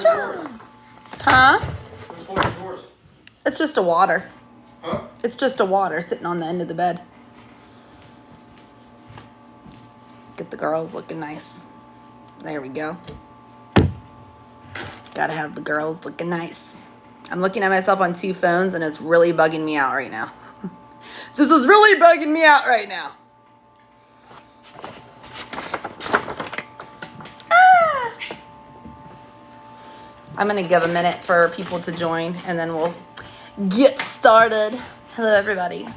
Cha-cha. Huh? What's going on yours? It's just a water. Huh? It's just a water sitting on the end of the bed. Get the girls looking nice. There we go. Gotta have the girls looking nice. I'm looking at myself on 2 phones and it's really bugging me out right now. This is really bugging me out right now. Ah! I'm gonna give a minute for people to join and then we'll get started. Hello, everybody.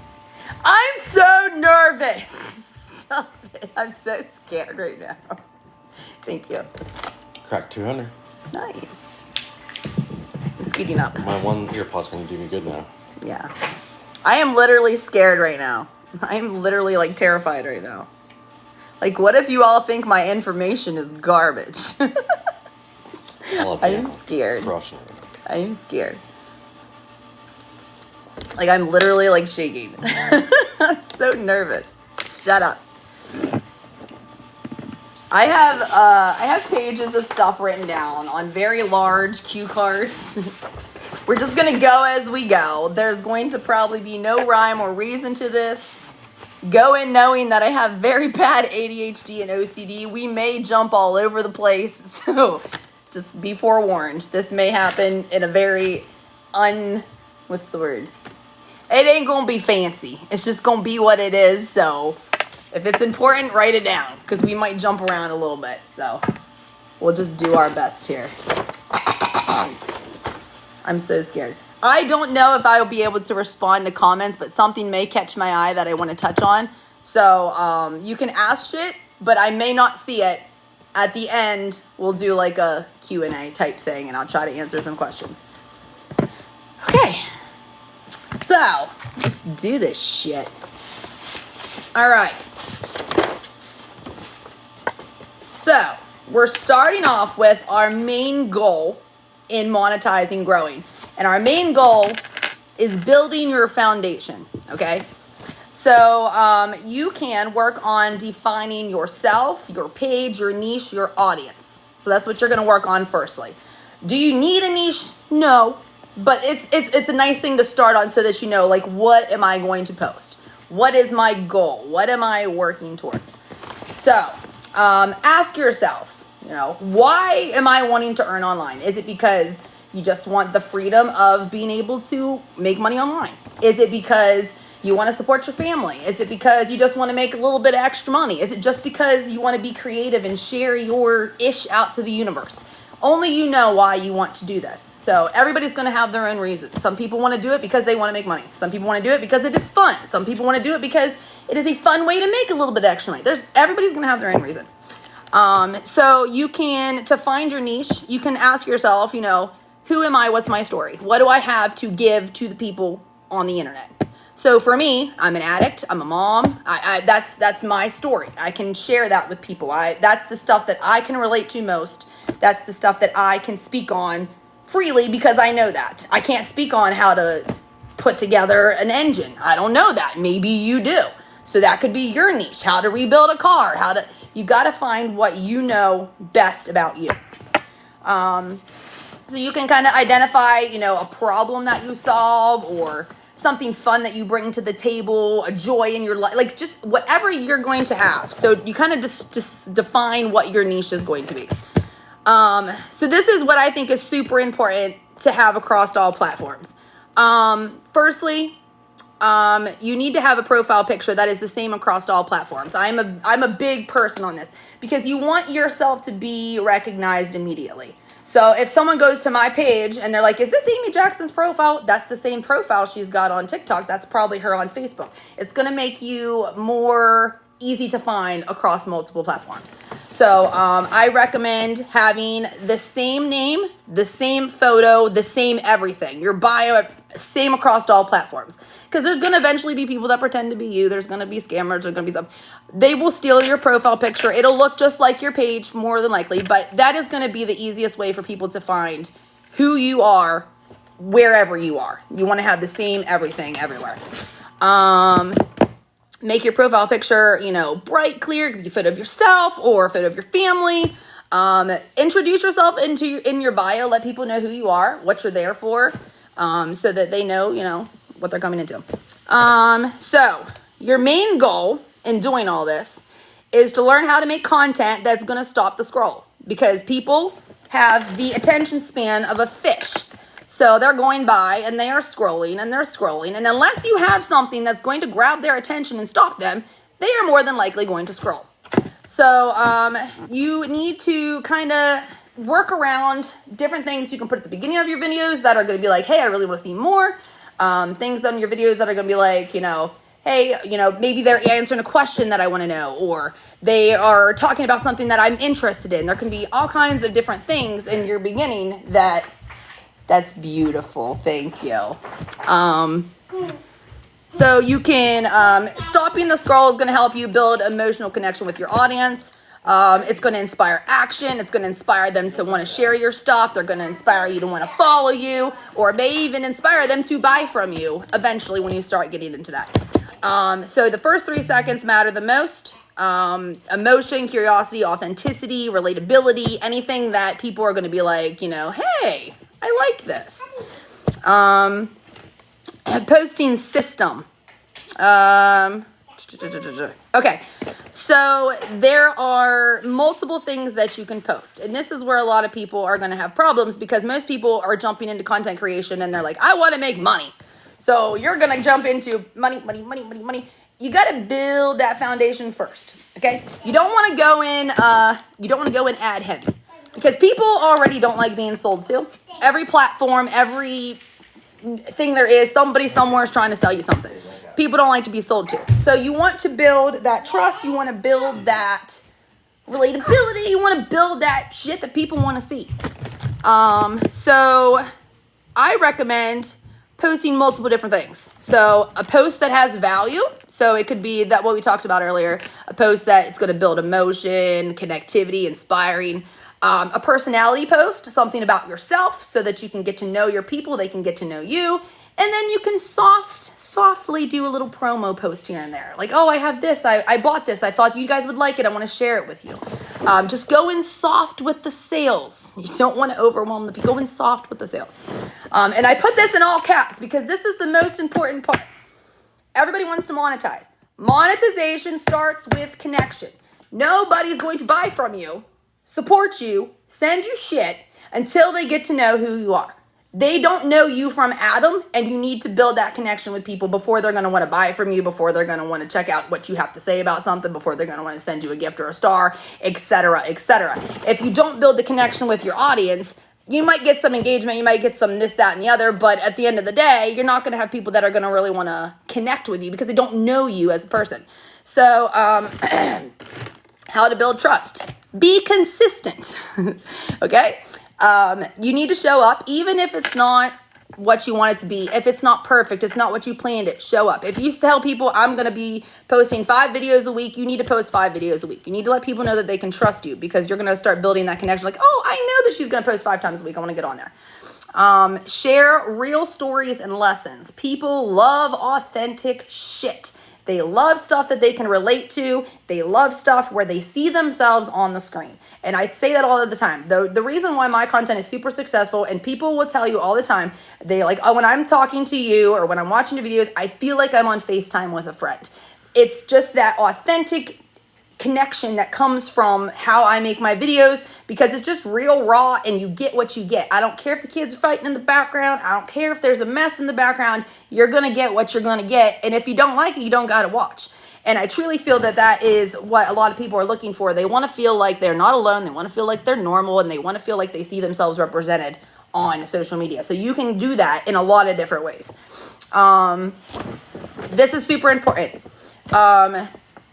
I'm so nervous. Stop it. I'm so scared right now. Thank you. Crack 200. Nice. I'm speeding up. My one earpod's gonna do me good now. Yeah. I am literally scared right now. I am literally like terrified right now. Like, what if you all think my information is garbage? I am scared. Crushing it. I am scared. Like, I'm literally like shaking. I'm so nervous. Shut up. I have pages of stuff written down on very large cue cards. We're just gonna go as we go. There's going to probably be no rhyme or reason to this. Go in knowing that I have very bad ADHD and OCD. We may jump all over the place, so just be forewarned. This may happen in a very what's the word? It ain't gonna be fancy. It's just gonna be what it is, so if it's important, write it down, because we might jump around a little bit, so we'll just do our best here. I'm so scared. I don't know if I will be able to respond to comments, but something may catch my eye that I want to touch on. So you can ask shit, but I may not see it. At the end, we'll do like a Q&A type thing, and I'll try to answer some questions. Okay. So, let's do this shit. All right. So, we're starting off with our main goal in monetizing growing. And our main goal is building your foundation, okay? So, you can work on defining yourself, your page, your niche, your audience. So that's what you're going to work on firstly. Do you need a niche? No. But it's a nice thing to start on so that you know, like, what am I going to post? What is my goal? What am I working towards? So, ask yourself, you know, why am I wanting to earn online? Is it because you just want the freedom of being able to make money online? Is it because you want to support your family? Is it because you just want to make a little bit of extra money? Is it just because you want to be creative and share your ish out to the universe? Only you know why you want to do this. So everybody's going to have their own reasons. Some people want to do it because they want to make money. Some people want to do it because it is fun. Some people want to do it because it is a fun way to make a little bit of extra money. Everybody's going to have their own reason. So you can, to find your niche, you can ask yourself, you know, who am I? What's my story? What do I have to give to the people on the internet? So for me, I'm an addict. I'm a mom. That's my story. I can share that with people. That's the stuff that I can relate to most. That's the stuff that I can speak on freely because I know that. I can't speak on how to put together an engine. I don't know that. Maybe you do. So that could be your niche. How to rebuild a car. You got to find what you know best about you. So you can kind of identify, you know, a problem that you solve or something fun that you bring to the table, a joy in your life, like just whatever you're going to have. So you kind of just define what your niche is going to be. So this is what I think is super important to have across all platforms. Firstly, you need to have a profile picture that is the same across all platforms. I'm a big person on this because you want yourself to be recognized immediately. So if someone goes to my page and they're like, is this Amy Jackson's profile? That's the same profile she's got on TikTok. That's probably her on Facebook. It's going to make you more easy to find across multiple platforms. So I recommend having the same name, the same photo, the same everything. Your bio, same across all platforms. Because there's going to eventually be people that pretend to be you. There's going to be scammers. There's going to be some. They will steal your profile picture. It'll look just like your page more than likely. But that is going to be the easiest way for people to find who you are wherever you are. You want to have the same everything everywhere. Make your profile picture, you know, bright, clear. It could be a photo of yourself or a photo of your family. Introduce yourself in your bio. Let people know who you are, what you're there for, so that they know, what they're coming into. So your main goal in doing all this is to learn how to make content that's going to stop the scroll, because people have the attention span of a fish. So they're going by and they are scrolling and they're scrolling. And unless you have something that's going to grab their attention and stop them, they are more than likely going to scroll. So you need to kind of work around different things you can put at the beginning of your videos that are going to be like, hey, I really want to see more. Things on your videos that are going to be like, hey, maybe they're answering a question that I want to know, or they are talking about something that I'm interested in. There can be all kinds of different things in your beginning that's beautiful. Thank you. So you can, stopping the scroll is going to help you build emotional connection with your audience. It's going to inspire action. It's going to inspire them to want to share your stuff. They're going to inspire you to want to follow you, or may even inspire them to buy from you eventually when you start getting into that. So the first 3 seconds matter the most. Emotion, curiosity, authenticity, relatability, anything that people are going to be like, hey, I like this. Posting system. Okay, so there are multiple things that you can post, and this is where a lot of people are going to have problems, because most people are jumping into content creation and they're like, I want to make money. So you're going to jump into money. You got to build that foundation first. Okay, you don't want to go in ad heavy, because people already don't like being sold to. Every platform, every thing there is, somebody somewhere is trying to sell you something. People don't like to be sold to. So you want to build that trust. You want to build that relatability. You want to build that shit that people want to see. So I recommend posting multiple different things. So a post that has value. So it could be that what we talked about earlier, a post that is going to build emotion, connectivity, inspiring. A personality post, something about yourself so that you can get to know your people, they can get to know you. And then you can softly do a little promo post here and there. Like, oh, I have this, I bought this, I thought you guys would like it, I want to share it with you. Just go in soft with the sales. You don't want to overwhelm the people. Go in soft with the sales. And I put this in all caps because this is the most important part. Everybody wants to monetize. Monetization starts with connection. Nobody's going to buy from you, support you, send you shit until they get to know who you are. They don't know you from Adam, and you need to build that connection with people before they're going to want to buy from you, before they're going to want to check out what you have to say about something, before they're going to want to send you a gift or a star, etc., etc. If you don't build the connection with your audience, you might get some engagement, you might get some this, that, and the other, but at the end of the day, you're not going to have people that are going to really want to connect with you because they don't know you as a person. So, how to build trust. Be consistent, okay? You need to show up, even if it's not what you want it to be. If it's not perfect, it's not what you planned it, show up. If you tell people I'm going to be posting 5 videos a week, you need to post 5 videos a week. You need to let people know that they can trust you, because you're going to start building that connection. Like, oh, I know that she's going to post 5 times a week. I want to get on there. Share real stories and lessons. People love authentic shit. They love stuff that they can relate to. They love stuff where they see themselves on the screen. And I say that all of the time. The reason why my content is super successful, and people will tell you all the time, they're like, oh, when I'm talking to you or when I'm watching your videos, I feel like I'm on FaceTime with a friend. It's just that authentic connection that comes from how I make my videos, because it's just real, raw, and you get what you get. I don't care if the kids are fighting in the background. I don't care if there's a mess in the background. You're going to get what you're going to get. And if you don't like it, you don't got to watch. And I truly feel that that is what a lot of people are looking for. They want to feel like they're not alone. They want to feel like they're normal, and they want to feel like they see themselves represented on social media. So you can do that in a lot of different ways. This is super important.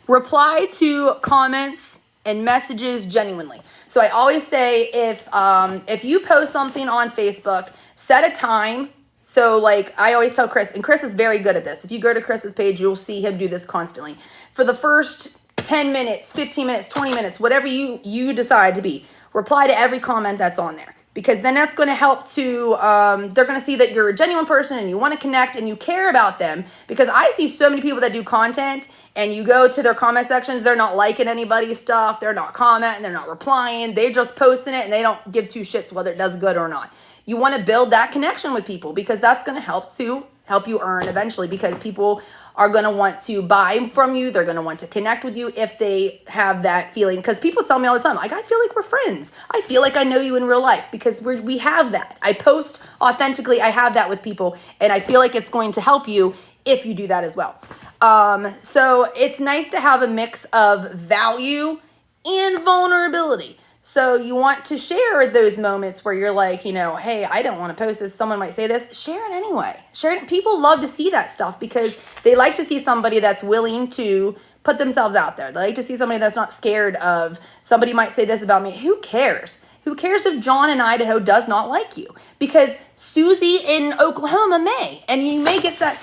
Reply to comments and messages genuinely. So I always say, if you post something on Facebook, set a time. So like I always tell Chris, and Chris is very good at this. If you go to Chris's page, you'll see him do this constantly. For the first 10 minutes, 15 minutes, 20 minutes, whatever you decide to be, reply to every comment that's on there. because then that's going to help to, they're going to see that you're a genuine person and you want to connect and you care about them. Because I see so many people that do content and you go to their comment sections, they're not liking anybody's stuff, they're not commenting, they're not replying, they're just posting it and they don't give two shits whether it does good or not. You want to build that connection with people because that's going to help you earn eventually, because people are going to want to buy from you. They're going to want to connect with you if they have that feeling. Because people tell me all the time, like, I feel like we're friends. I feel like I know you in real life, because we have that. I post authentically. I have that with people, and I feel like it's going to help you if you do that as well. So it's nice to have a mix of value and vulnerability. So you want to share those moments where you're like, hey, I don't want to post this. Someone might say this. Share it anyway. Share it. People love to see that stuff because they like to see somebody that's willing to put themselves out there. They like to see somebody that's not scared of, somebody might say this about me. Who cares? Who cares if John in Idaho does not like you? Because Susie in Oklahoma may. And you may get that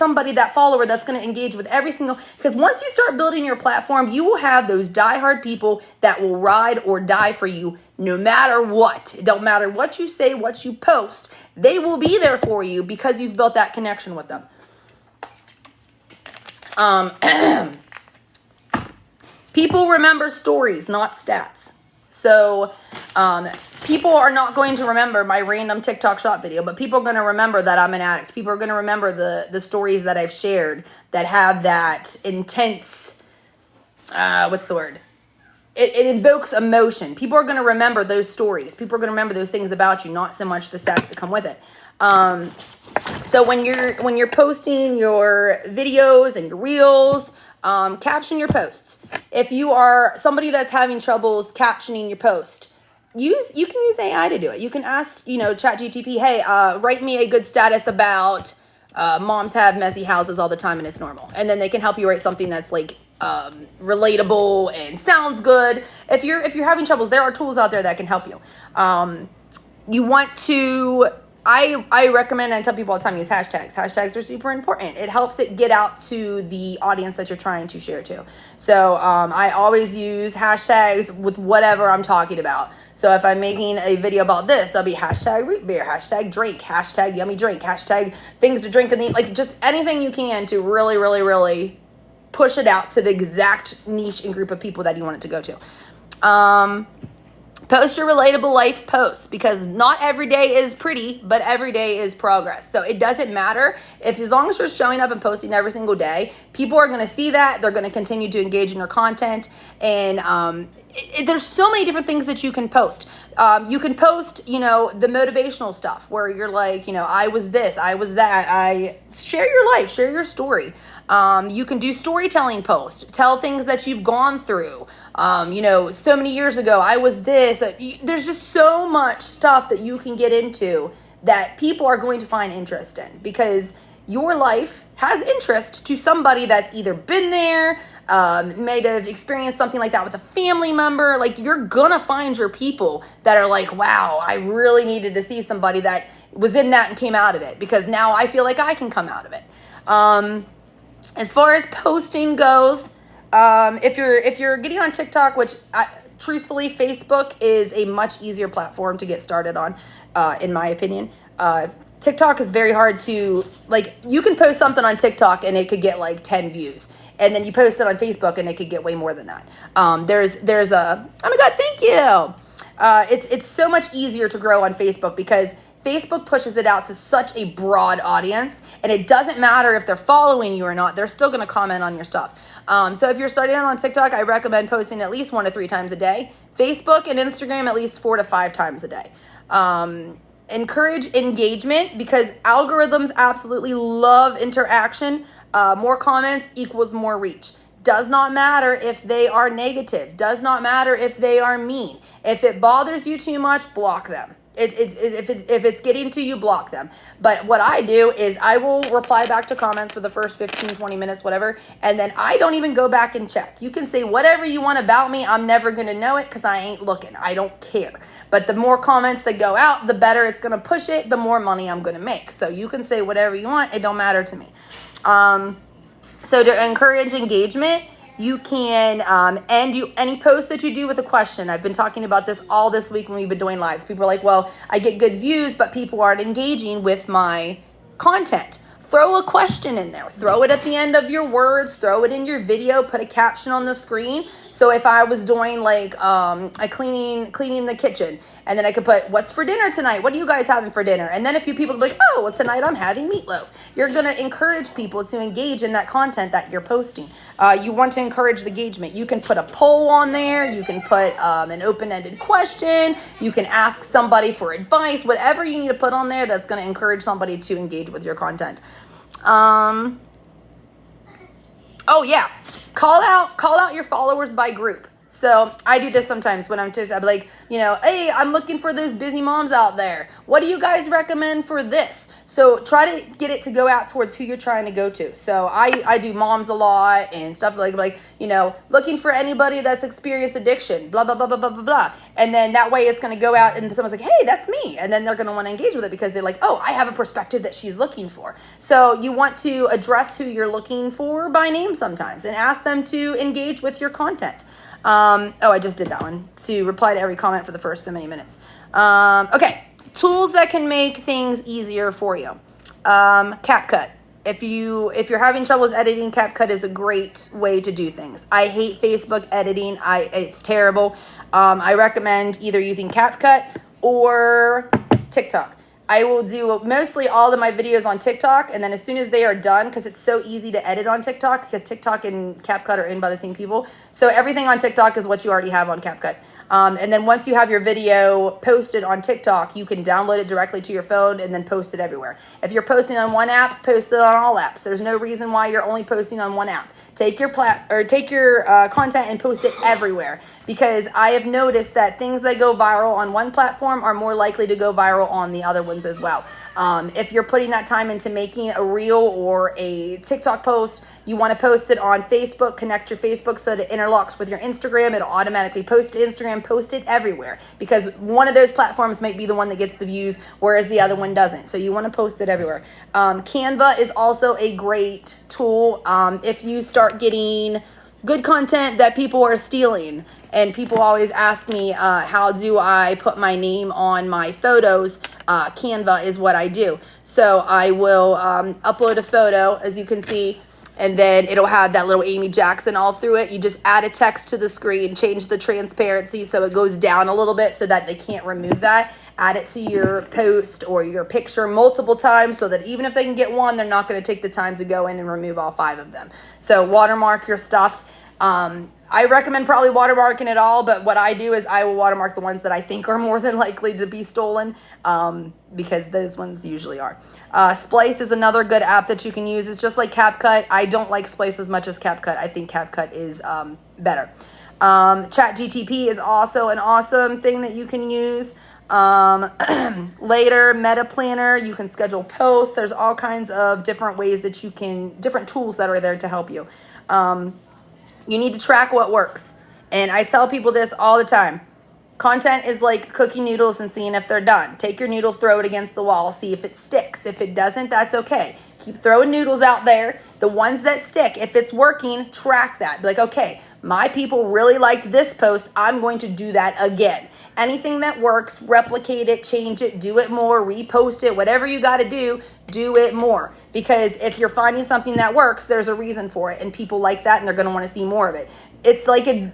follower that's going to engage with every single... Because once you start building your platform, you will have those diehard people that will ride or die for you no matter what. It don't matter what you say, what you post. They will be there for you because you've built that connection with them. People remember stories, not stats. So people are not going to remember my random TikTok shop video, but people are going to remember that I'm an addict. People are going to remember the stories that I've shared that have that intense, what's the word? It invokes emotion. People are going to remember those stories. People are going to remember those things about you, not so much the stats that come with it. So when you're posting your videos and your reels, caption your posts. If you are somebody that's having troubles captioning your post, you can use AI to do it. You can ask, ChatGPT, hey, write me a good status about moms have messy houses all the time and it's normal. And then they can help you write something that's like relatable and sounds good. If you're having troubles, there are tools out there that can help you. You want to... I recommend, and I tell people all the time, use hashtags. Hashtags are super important. It helps it get out to the audience that you're trying to share to. So I always use hashtags with whatever I'm talking about. So if I'm making a video about this, there'll be hashtag root beer, hashtag drink, hashtag yummy drink, hashtag things to drink and eat, like just anything you can to really, really, really push it out to the exact niche and group of people that you want it to go to. Post your relatable life posts, because not every day is pretty, but every day is progress. So it doesn't matter as long as you're showing up and posting every single day, people are going to see that. They're going to continue to engage in your content. And there's so many different things that you can post. You can post, the motivational stuff where you're like, I was this, I was that. Share your life, share your story. You can do storytelling posts, tell things that you've gone through. So many years ago, I was this. There's just so much stuff that you can get into that people are going to find interest in, because your life has interest to somebody that's either been there, might have experienced something like that with a family member. Like, you're gonna find your people that are like, wow, I really needed to see somebody that was in that and came out of it, because now I feel like I can come out of it. As far as posting goes, if you're getting on TikTok, which truthfully, Facebook is a much easier platform to get started on, in my opinion. TikTok is very hard to, like, you can post something on TikTok and it could get like 10 views. And then you post it on Facebook and it could get way more than that. There's a, oh my God, thank you. It's so much easier to grow on Facebook because Facebook pushes it out to such a broad audience, and it doesn't matter if they're following you or not, they're still going to comment on your stuff. So if you're starting out on TikTok, I recommend posting at least 1 to 3 times a day. Facebook and Instagram at least 4 to 5 times a day. Encourage engagement, because algorithms absolutely love interaction. More comments equals more reach. Does not matter if they are negative. Does not matter if they are mean. If it bothers you too much, block them. If it's getting to you, block them. But what I do is I will reply back to comments for the first 15, 20 minutes, whatever. And then I don't even go back and check. You can say whatever you want about me. I'm never going to know it because I ain't looking. I don't care. But the more comments that go out, the better it's going to push it, the more money I'm going to make. So you can say whatever you want. It don't matter to me. So to encourage engagement, You can end any post that you do with a question. I've been talking about this all this week when we've been doing lives. People are like, well, I get good views, but people aren't engaging with my content. Throw a question in there. Throw it at the end of your words. Throw it in your video. Put a caption on the screen. So if I was doing like a cleaning the kitchen, and then I could put, what's for dinner tonight? What are you guys having for dinner? And then a few people would be like, oh, well, tonight I'm having meatloaf. You're going to encourage people to engage in that content that you're posting. You want to encourage the engagement. You can put a poll on there. You can put an open-ended question. You can ask somebody for advice. Whatever you need to put on there that's going to encourage somebody to engage with your content. Oh yeah, call out your followers by group. So I do this sometimes when I'm just, I'll be like, hey, I'm looking for those busy moms out there. What do you guys recommend for this? So try to get it to go out towards who you're trying to go to. So I do moms a lot and stuff like, looking for anybody that's experienced addiction, blah, blah, blah, blah, blah, blah, blah. And then that way it's going to go out and someone's like, hey, that's me. And then they're going to want to engage with it because they're like, oh, I have a perspective that she's looking for. So you want to address who you're looking for by name sometimes and ask them to engage with your content. I just did that one, to reply to every comment for the first so many minutes. Okay, tools that can make things easier for you. CapCut. If you're having troubles editing, CapCut is a great way to do things. I hate Facebook editing. It's terrible. I recommend either using CapCut or TikTok. I will do mostly all of my videos on TikTok, and then as soon as they are done, because it's so easy to edit on TikTok, because TikTok and CapCut are owned by the same people. So everything on TikTok is what you already have on CapCut. And then once you have your video posted on TikTok, you can download it directly to your phone and then post it everywhere. If you're posting on one app, post it on all apps. There's no reason why you're only posting on one app. Take your content and post it everywhere, because I have noticed that things that go viral on one platform are more likely to go viral on the other ones as well. If you're putting that time into making a reel or a TikTok post, you want to post it on Facebook, connect your Facebook so that it interlocks with your Instagram. It'll automatically post to Instagram, post it everywhere, because one of those platforms might be the one that gets the views, whereas the other one doesn't. So you want to post it everywhere. Canva is also a great tool. If you start getting good content that people are stealing, and people always ask me, how do I put my name on my photos? Canva is what I do. So I will upload a photo, as you can see, and then it'll have that little Amy Jackson all through it. You just add a text to the screen, change the transparency so it goes down a little bit so that they can't remove that. Add it to your post or your picture multiple times so that even if they can get one, they're not going to take the time to go in and remove all 5 of them. So watermark your stuff. I recommend probably watermarking it all, but what I do is I will watermark the ones that I think are more than likely to be stolen, because those ones usually are. Splice is another good app that you can use. It's just like CapCut. I don't like Splice as much as CapCut. I think CapCut is better. ChatGTP is also an awesome thing that you can use. Later, Meta Planner, you can schedule posts. There's all kinds of different ways that you can, different tools that are there to help you. You need to track what works. And I tell people this all the time. Content is like cooking noodles and seeing if they're done. Take your noodle, throw it against the wall, see if it sticks. If it doesn't, that's okay. Keep throwing noodles out there. The ones that stick, if it's working, track that. Be like, okay, my people really liked this post. I'm going to do that again. Anything that works, replicate it, change it, do it more, repost it, whatever you got to do it more. Because if you're finding something that works, there's a reason for it, and people like that, and they're going to want to see more of it. It's like a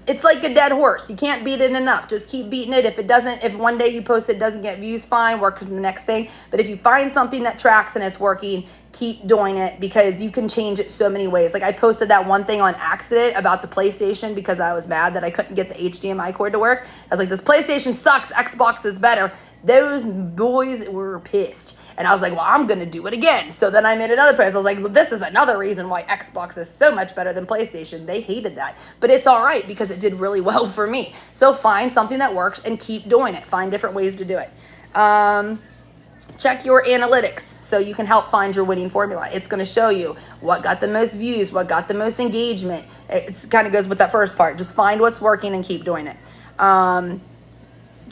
dead horse. You can't beat it enough. Just keep beating it. If one day you post it doesn't get views, fine, work on the next thing. But if you find something that tracks and it's working, keep doing it, because you can change it so many ways. Like I posted that one thing on accident about the PlayStation because I was mad that I couldn't get the HDMI cord to work. I was like, this PlayStation sucks, Xbox is better. Those boys were pissed. And I was like, well, I'm going to do it again. So then I made another post. I was like, well, this is another reason why Xbox is so much better than PlayStation. They hated that. But it's all right because it did really well for me. So find something that works and keep doing it. Find different ways to do it. Check your analytics so you can help find your winning formula. It's going to show you what got the most views, what got the most engagement. It kind of goes with that first part. Just find what's working and keep doing it.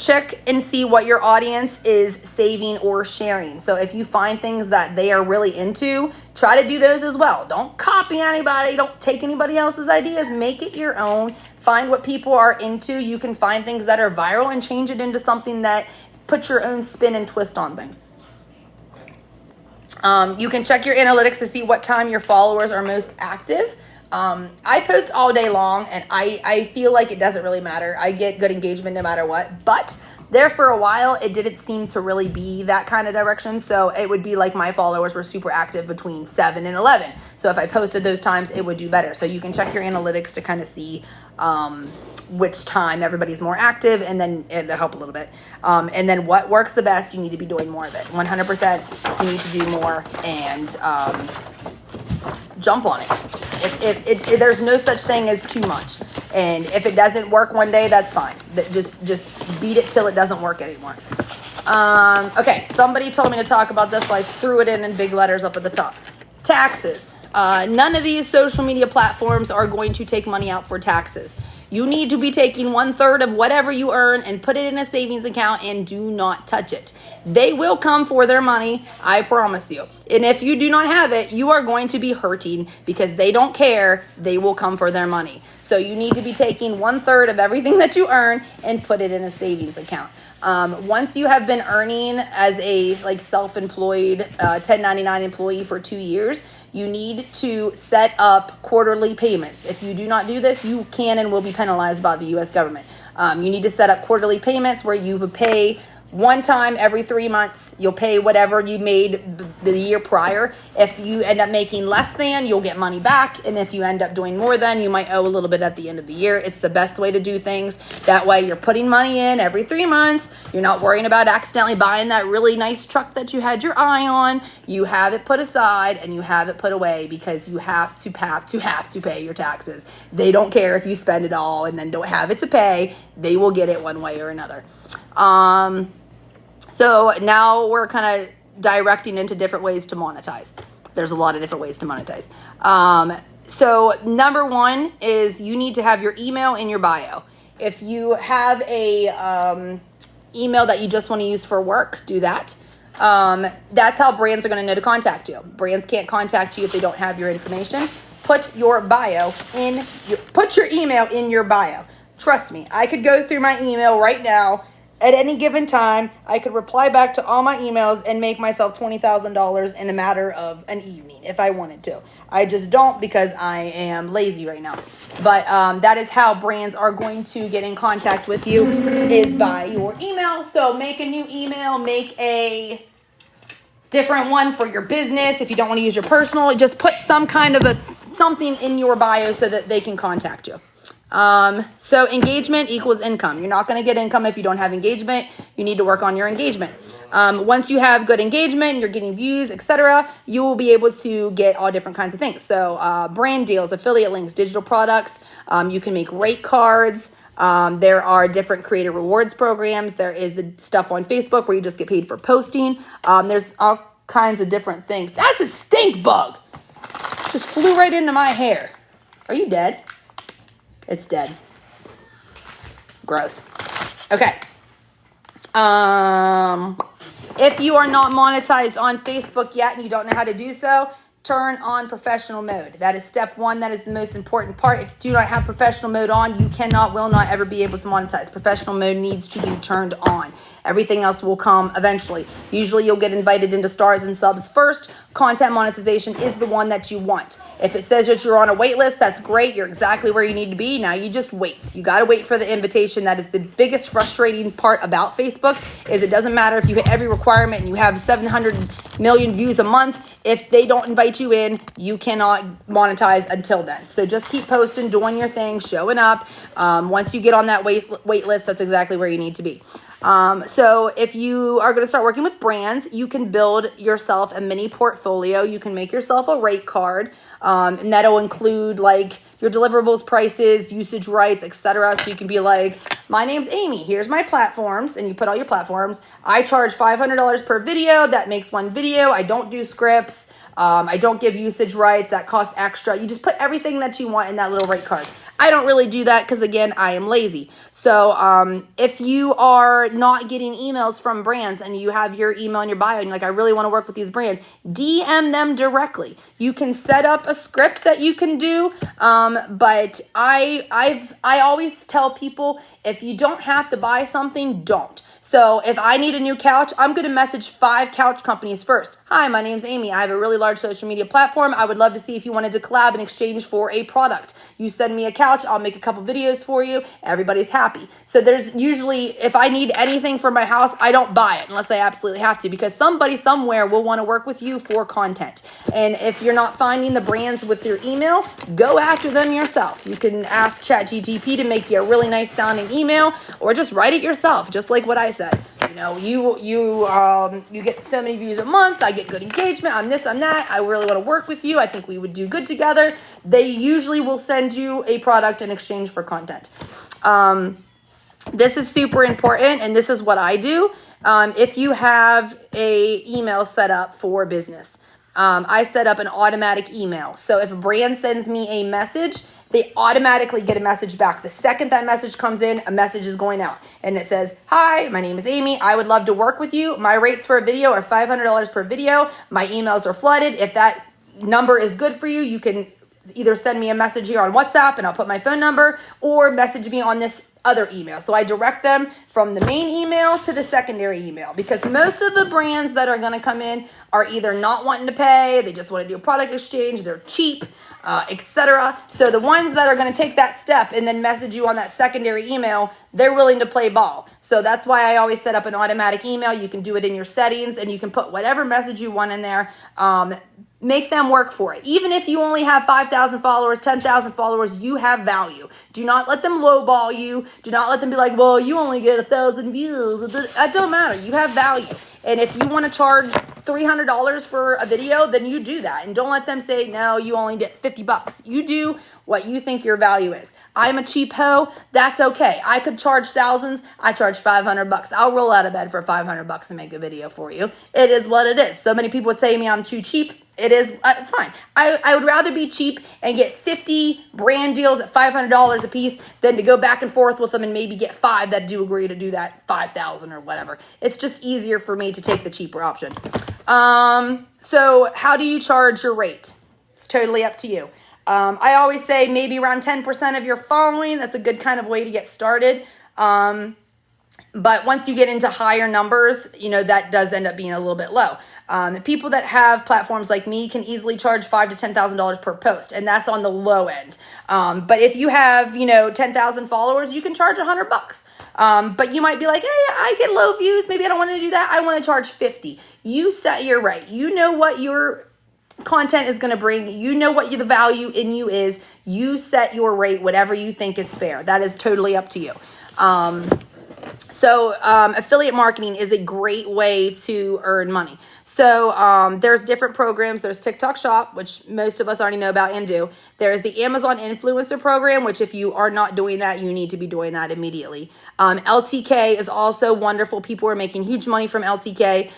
check and see what your audience is saving or sharing. So if you find things that they are really into, try to do those as well. Don't copy anybody. Don't take anybody else's ideas. Make it your own. Find what people are into. You can find things that are viral and change it into something that puts your own spin and twist on things. You can check your analytics to see what time your followers are most active. I post all day long, and I feel like it doesn't really matter. I get good engagement no matter what, but there for a while, it didn't seem to really be that kind of direction. So it would be like my followers were super active between 7 and 11. So if I posted those times, it would do better. So you can check your analytics to kind of see which time everybody's more active, and then it'll help a little bit. And then what works the best, you need to be doing more of it. 100%, you need to do more and jump on it. If there's no such thing as too much, and if it doesn't work one day, that's fine. Just beat it till it doesn't work anymore. Okay, somebody told me to talk about this, so I threw it in big letters up at the top. Taxes. None of these social media platforms are going to take money out for taxes. You need to be taking 1/3 of whatever you earn and put it in a savings account and do not touch it. They will come for their money, I promise you. And if you do not have it, you are going to be hurting because they don't care. They will come for their money. So you need to be taking 1/3 of everything that you earn and put it in a savings account. Once you have been earning as a self-employed 1099 employee for 2 years, you need to set up quarterly payments. If you do not do this, you can and will be penalized by the U.S. government. You need to set up quarterly payments where you would pay one time every 3 months. You'll pay whatever you made the year prior. If you end up making less than, you'll get money back. And if you end up doing more than, you might owe a little bit at the end of the year. It's the best way to do things. That way you're putting money in every 3 months. You're not worrying about accidentally buying that really nice truck that you had your eye on. You have it put aside and you have it put away because you have to pay your taxes. They don't care if you spend it all and then don't have it to pay. They will get it one way or another. So now we're kind of directing into different ways to monetize. There's a lot of different ways to monetize. So number one is you need to have your email in your bio. If you have a email that you just want to use for work, do that. That's how brands are going to know to contact you. Brands can't contact you if they don't have your information. Put your email in your bio. Trust me, I could go through my email right now. At any given time, I could reply back to all my emails and make myself $20,000 in a matter of an evening if I wanted to. I just don't because I am lazy right now. But that is how brands are going to get in contact with you, is by your email. So make a new email, make a different one for your business. If you don't want to use your personal, just put some kind of something in your bio so that they can contact you. So engagement equals income. You're not going to get income if you don't have engagement. You need to work on your engagement. Once you have good engagement, you're getting views, etc., you will be able to get all different kinds of things. So brand deals, affiliate links, digital products. You can make rate cards. There are different creator rewards programs. There is the stuff on Facebook where you just get paid for posting. There's all kinds of different things. That's a stink bug. Just flew right into my hair. Are you dead? It's dead. Gross. Okay. If you are not monetized on Facebook yet and you don't know how to do so, turn on professional mode. That is step one. That is the most important part. If you do not have professional mode on, you will not ever be able to monetize. Professional mode needs to be turned on. Everything else will come eventually. Usually you'll get invited into stars and subs first. Content monetization is the one that you want. If it says that you're on a wait list, that's great. You're exactly where you need to be. Now you just wait. You got to wait for the invitation. That is the biggest frustrating part about Facebook, is it doesn't matter if you hit every requirement and you have 700 million views a month. If they don't invite you in, you cannot monetize until then. So just keep posting, doing your thing, showing up. Once you get on that wait list, that's exactly where you need to be. So if you are going to start working with brands, you can build yourself a mini portfolio. You can make yourself a rate card, and that'll include like your deliverables, prices, usage rights, etc. So you can be like, my name's Amy. Here's my platforms, and you put all your platforms. I charge $500 per video. That makes one video. I don't do scripts. I don't give usage rights. That costs extra. You just put everything that you want in that little rate card. I don't really do that because, again, I am lazy. So if you are not getting emails from brands and you have your email in your bio and you're like, I really want to work with these brands, DM them directly. You can set up a script that you can do, but I always tell people, if you don't have to buy something, don't. So if I need a new couch, I'm going to message 5 couch companies first. Hi, my name's Amy. I have a really large social media platform. I would love to see if you wanted to collab in exchange for a product. You send me a couch, I'll make a couple videos for you. Everybody's happy. So there's usually, if I need anything for my house, I don't buy it unless I absolutely have to, because somebody somewhere will want to work with you for content. And if you're not finding the brands with your email, go after them yourself. You can ask ChatGPT to make you a really nice sounding email, or just write it yourself, just like what I said. You know, you get so many views a month. I get good engagement. I'm this, I'm that. I really want to work with you. I think we would do good together. They usually will send you a product in exchange for content. This is super important, and this is what I do. If you have a email set up for business, I set up an automatic email. So if a brand sends me a message, they automatically get a message back. The second that message comes in, a message is going out. And it says, hi, my name is Amy. I would love to work with you. My rates for a video are $500 per video. My emails are flooded. If that number is good for you, you can either send me a message here on WhatsApp and I'll put my phone number, or message me on this other email. So I direct them from the main email to the secondary email, because most of the brands that are going to come in are either not wanting to pay, they just want to do a product exchange, they're cheap, etc. So the ones that are going to take that step and then message you on that secondary email, they're willing to play ball. So that's why I always set up an automatic email. You can do it in your settings, and you can put whatever message you want in there. Make them work for it. Even if you only have 5,000 followers, 10,000 followers, you have value. Do not let them lowball you. Do not let them be like, well, you only get 1,000 views. It don't matter. You have value. And if you want to charge $300 for a video, then you do that. And don't let them say, no, you only get $50. You do what you think your value is. I'm a cheap hoe. That's okay. I could charge thousands. I charge $500. I'll roll out of bed for $500 and make a video for you. It is what it is. So many people would say to me, I'm too cheap. It is, it's fine. I would rather be cheap and get 50 brand deals at $500 a piece than to go back and forth with them and maybe get 5 that do agree to do that 5,000 or whatever. It's just easier for me to take the cheaper option. So how do you charge your rate? It's totally up to you. I always say maybe around 10% of your following. That's a good kind of way to get started. But once you get into higher numbers, you know, that does end up being a little bit low. People that have platforms like me can easily charge $5,000 to $10,000 per post, and that's on the low end. But if you have, 10,000 followers, you can charge $100. But you might be like, hey, I get low views. Maybe I don't want to do that. I want to charge 50. You set your rate. You know what your content is going to bring. You know what the value in you is. You set your rate, whatever you think is fair. That is totally up to you. So affiliate marketing is a great way to earn money. So there's different programs. There's TikTok Shop, which most of us already know about and do. There's the Amazon Influencer Program, which if you are not doing that, you need to be doing that immediately. LTK is also wonderful. People are making huge money from LTK.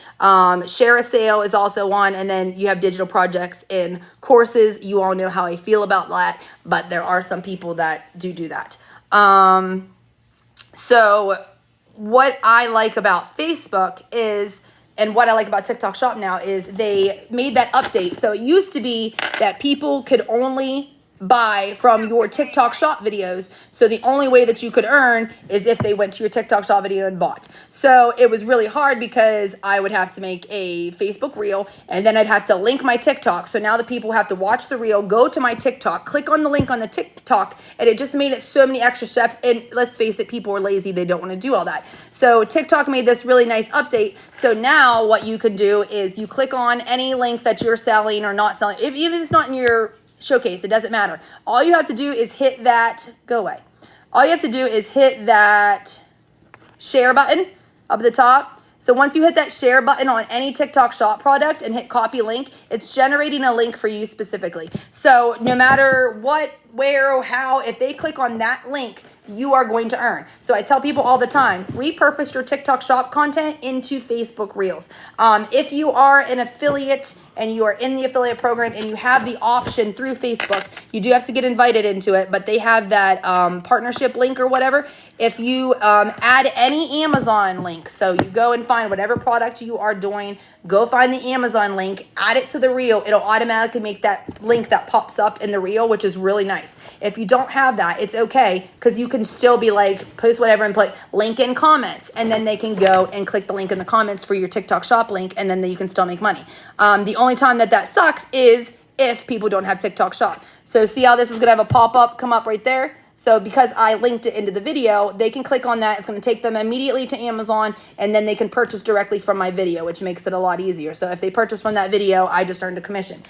Share a Sale is also one. And then you have digital projects and courses. You all know how I feel about that, but there are some people that do that. So what I like about Facebook is, and what I like about TikTok Shop now, is they made that update. So it used to be that people could only buy from your TikTok Shop videos. So the only way that you could earn is if they went to your TikTok Shop video and bought. So it was really hard because I would have to make a Facebook reel and then I'd have to link my TikTok. So now the people have to watch the reel, go to my TikTok, click on the link on the TikTok, and it just made it so many extra steps. And let's face it, people are lazy. They don't want to do all that. So TikTok made this really nice update. So now what you can do is you click on any link that you're selling or not selling. Even if it's not in your showcase, it doesn't matter. All you have to do is hit that, go away. All you have to do is hit that share button up at the top. So once you hit that share button on any TikTok Shop product and hit copy link, it's generating a link for you specifically. So no matter what where, how, if they click on that link, you are going to earn. So I tell people all the time, repurpose your TikTok shop content into Facebook Reels. If you are an affiliate and you are in the affiliate program and you have the option through Facebook, you do have to get invited into it, but they have that partnership link or whatever. If you add any Amazon link, so you go and find whatever product you are doing, go find the Amazon link, add it to the reel. It'll automatically make that link that pops up in the reel, which is really nice. If you don't have that, it's okay, because you can still be like, post whatever and put link in comments, and then they can go and click the link in the comments for your TikTok shop link, and then you can still make money. The only time that sucks is if people don't have TikTok shop. So see how this is gonna have a pop-up come up right there? So because I linked it into the video, they can click on that. It's going to take them immediately to Amazon, and then they can purchase directly from my video, which makes it a lot easier. So if they purchase from that video, I just earned a commission.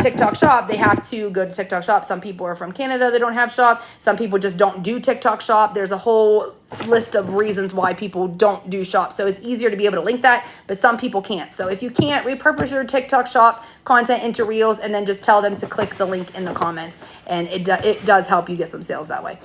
TikTok shop, they have to go to TikTok shop. Some people are from Canada, they don't have shop. Some people just don't do TikTok shop. There's a whole list of reasons why people don't do shop. So it's easier to be able to link that, but some people can't. So if you can't, repurpose your TikTok shop content into Reels, and then just tell them to click the link in the comments, and it does help you get some sales that way.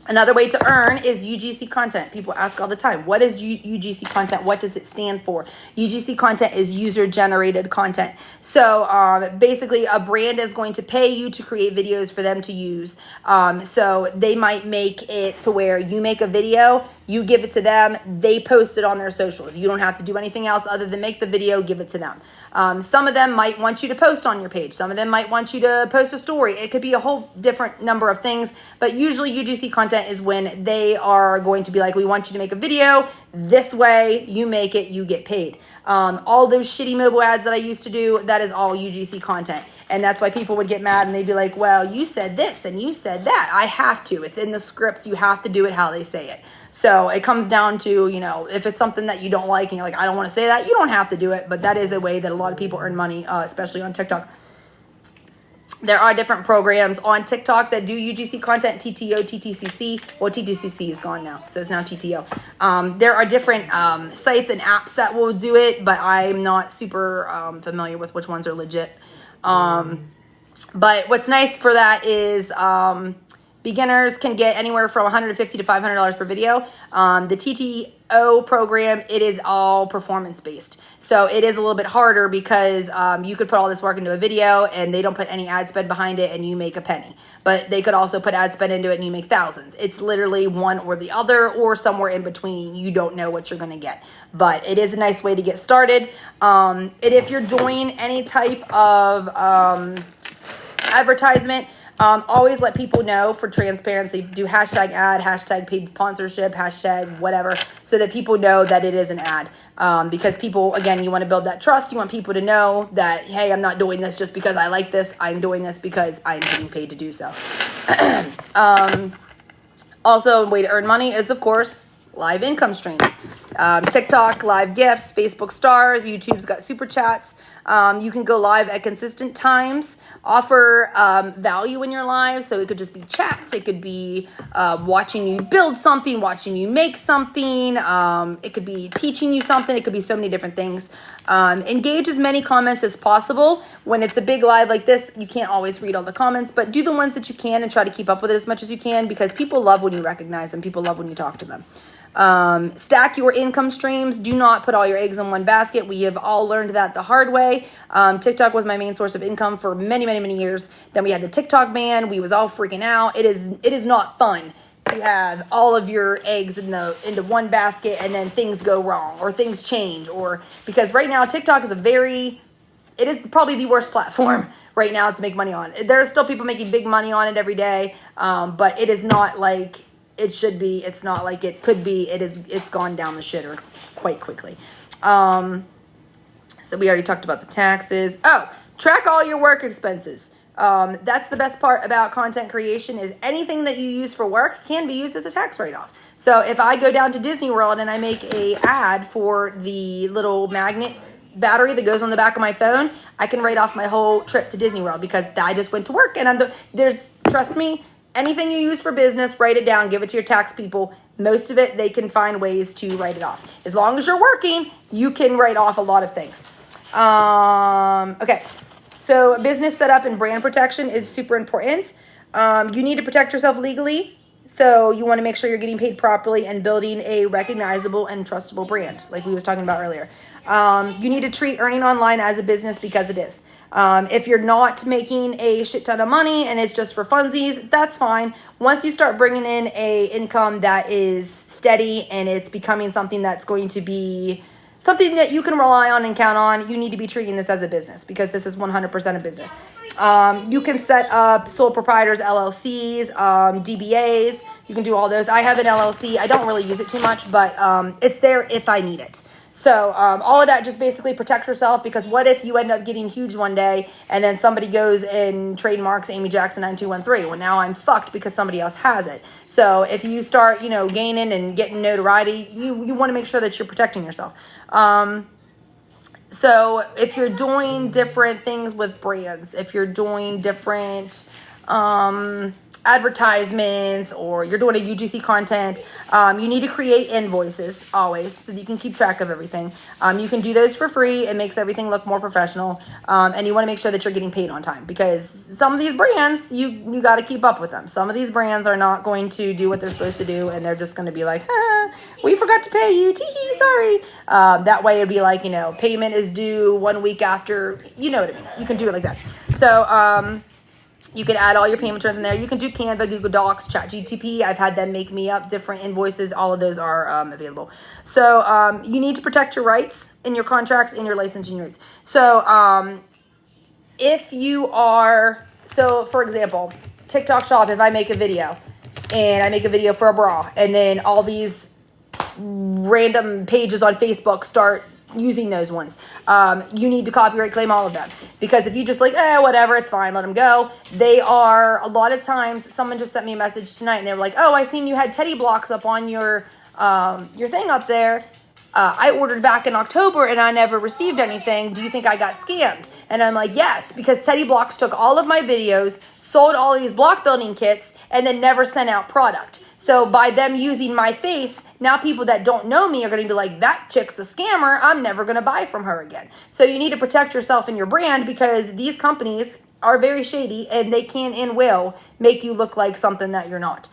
Another way to earn is UGC content. People ask all the time, what is UGC content? What does it stand for? UGC content is user-generated content. So basically, a brand is going to pay you to create videos for them to use. So they might make it to where you make a video, you give it to them, they post it on their socials. You don't have to do anything else other than make the video, give it to them. Some of them might want you to post on your page. Some of them might want you to post a story. It could be a whole different number of things, but usually UGC content is when they are going to be like, we want you to make a video this way, you make it, you get paid. All those shitty mobile ads that I used to do, that is all UGC content. And that's why people would get mad and they'd be like, well, you said this and you said that. I have to. It's in the script. You have to do it how they say it. So it comes down to, you know, if it's something that you don't like and you're like, I don't want to say that, you don't have to do it. But that is a way that a lot of people earn money, especially on TikTok. There are different programs on TikTok that do UGC content, TTO, TTCC. Well, TTCC is gone now, so it's now TTO. There are different sites and apps that will do it, but I'm not super familiar with which ones are legit. But what's nice for that is beginners can get anywhere from $150 to $500 per video. The TTO program, it is all performance-based. So it is a little bit harder because you could put all this work into a video and they don't put any ad spend behind it and you make a penny. But they could also put ad spend into it and you make thousands. It's literally one or the other or somewhere in between. You don't know what you're going to get. But it is a nice way to get started. And if you're doing any type of advertisement, always let people know for transparency. Do hashtag ad, hashtag paid sponsorship, hashtag whatever, so that people know that it is an ad. Because people, again, you want to build that trust. You want people to know that, hey, I'm not doing this just because I like this. I'm doing this because I'm getting paid to do so. Also, a way to earn money is, of course, live income streams. TikTok, live gifts, Facebook stars, YouTube's got super chats. You can go live at consistent times, offer value in your lives. So it could just be chats. It could be watching you build something, watching you make something. It could be teaching you something. It could be so many different things. Engage as many comments as possible. When it's a big live like this, you can't always read all the comments, but do the ones that you can and try to keep up with it as much as you can, because people love when you recognize them. People love when you talk to them. Stack your income streams. Do not put all your eggs in one basket. We have all learned that the hard way. TikTok was my main source of income for many, many, many years. Then we had the TikTok ban. We was all freaking out. It is not fun to have all of your eggs into one basket and then things go wrong or things change, or because right now TikTok is it is probably the worst platform right now to make money on. There are still people making big money on it every day. But it is not like it should be. It's not like it could be. It's gone down the shitter quite quickly. So we already talked about the taxes. Oh, track all your work expenses. That's the best part about content creation, is anything that you use for work can be used as a tax write-off. So if I go down to Disney World and I make a ad for the little magnet battery that goes on the back of my phone, I can write off my whole trip to Disney World because I just went to work. And trust me, anything you use for business, write it down, give it to your tax people. Most of it, they can find ways to write it off. As long as you're working, you can write off a lot of things. Okay, So business setup and brand protection is super important. You need to protect yourself legally. So you want to make sure you're getting paid properly and building a recognizable and trustable brand, like we was talking about earlier. You need to treat earning online as a business because it is. If you're not making a shit ton of money and it's just for funsies, that's fine. Once you start bringing in a income that is steady and it's becoming something that's going to be something that you can rely on and count on, you need to be treating this as a business because this is 100% a business. You can set up sole proprietors, LLCs, DBAs. You can do all those. I have an LLC. I don't really use it too much, but it's there if I need it. So all of that just basically protects yourself, because what if you end up getting huge one day and then somebody goes and trademarks Amy Jackson 9213? Well, now I'm fucked because somebody else has it. So if you start, gaining and getting notoriety, you want to make sure that you're protecting yourself. So if you're doing different things with brands, if you're doing different advertisements, or you're doing a UGC content, you need to create invoices always so that you can keep track of everything. You can do those for free. It makes everything look more professional. And you want to make sure that you're getting paid on time, because some of these brands, you got to keep up with them. Some of these brands are not going to do what they're supposed to do, and they're just going to be like, we forgot to pay you, tee-hee, sorry. That way it'd be like, payment is due 1 week after, you know what I mean? You can do it like that. So, you can add all your payment terms in there. You can do Canva, Google Docs, ChatGPT. I've had them make me up different invoices. All of those are available. So you need to protect your rights in your contracts and your licensing rates. So if you are, for example, TikTok Shop, if I make a video and I make a video for a bra, and then all these random pages on Facebook start using those ones, you need to copyright claim all of them, because if you just whatever, it's fine, let them go. They are, a lot of times, someone just sent me a message tonight and they were like, oh, I seen you had teddy blocks up on your thing up there. I ordered back in October and I never received anything. Do you think I got scammed? And I'm like, yes, because Teddy Blocks took all of my videos, sold all these block building kits, and then never sent out product. So by them using my face, now people that don't know me are going to be like, that chick's a scammer. I'm never going to buy from her again. So you need to protect yourself and your brand, because these companies are very shady and they can and will make you look like something that you're not.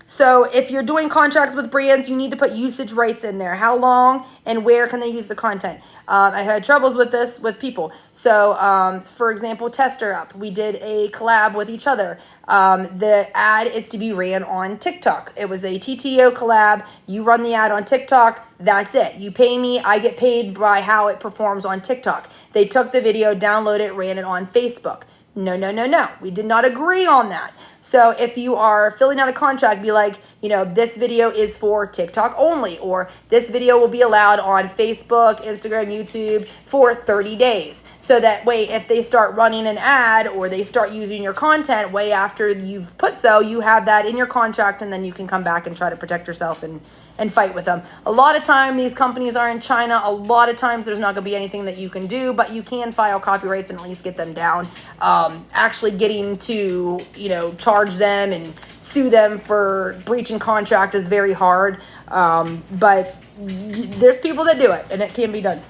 So if you're doing contracts with brands, you need to put usage rates in there. How long and where can they use the content? I had troubles with this with people. So, for example, Tester Up, we did a collab with each other. The ad is to be ran on TikTok. It was a TTO collab. You run the ad on TikTok. That's it. You pay me. I get paid by how it performs on TikTok. They took the video, downloaded it, ran it on Facebook. No. We did not agree on that. So if you are filling out a contract, be like, this video is for TikTok only, or this video will be allowed on Facebook, Instagram, YouTube for 30 days. So that way, if they start running an ad or they start using your content way after you've put so, you have that in your contract, and then you can come back and try to protect yourself and fight with them. A lot of time, these companies are in China. A lot of times, there's not going to be anything that you can do, but you can file copyrights and at least get them down. Actually getting to, charge them and sue them for breaching contract is very hard. But there's people that do it, and it can be done.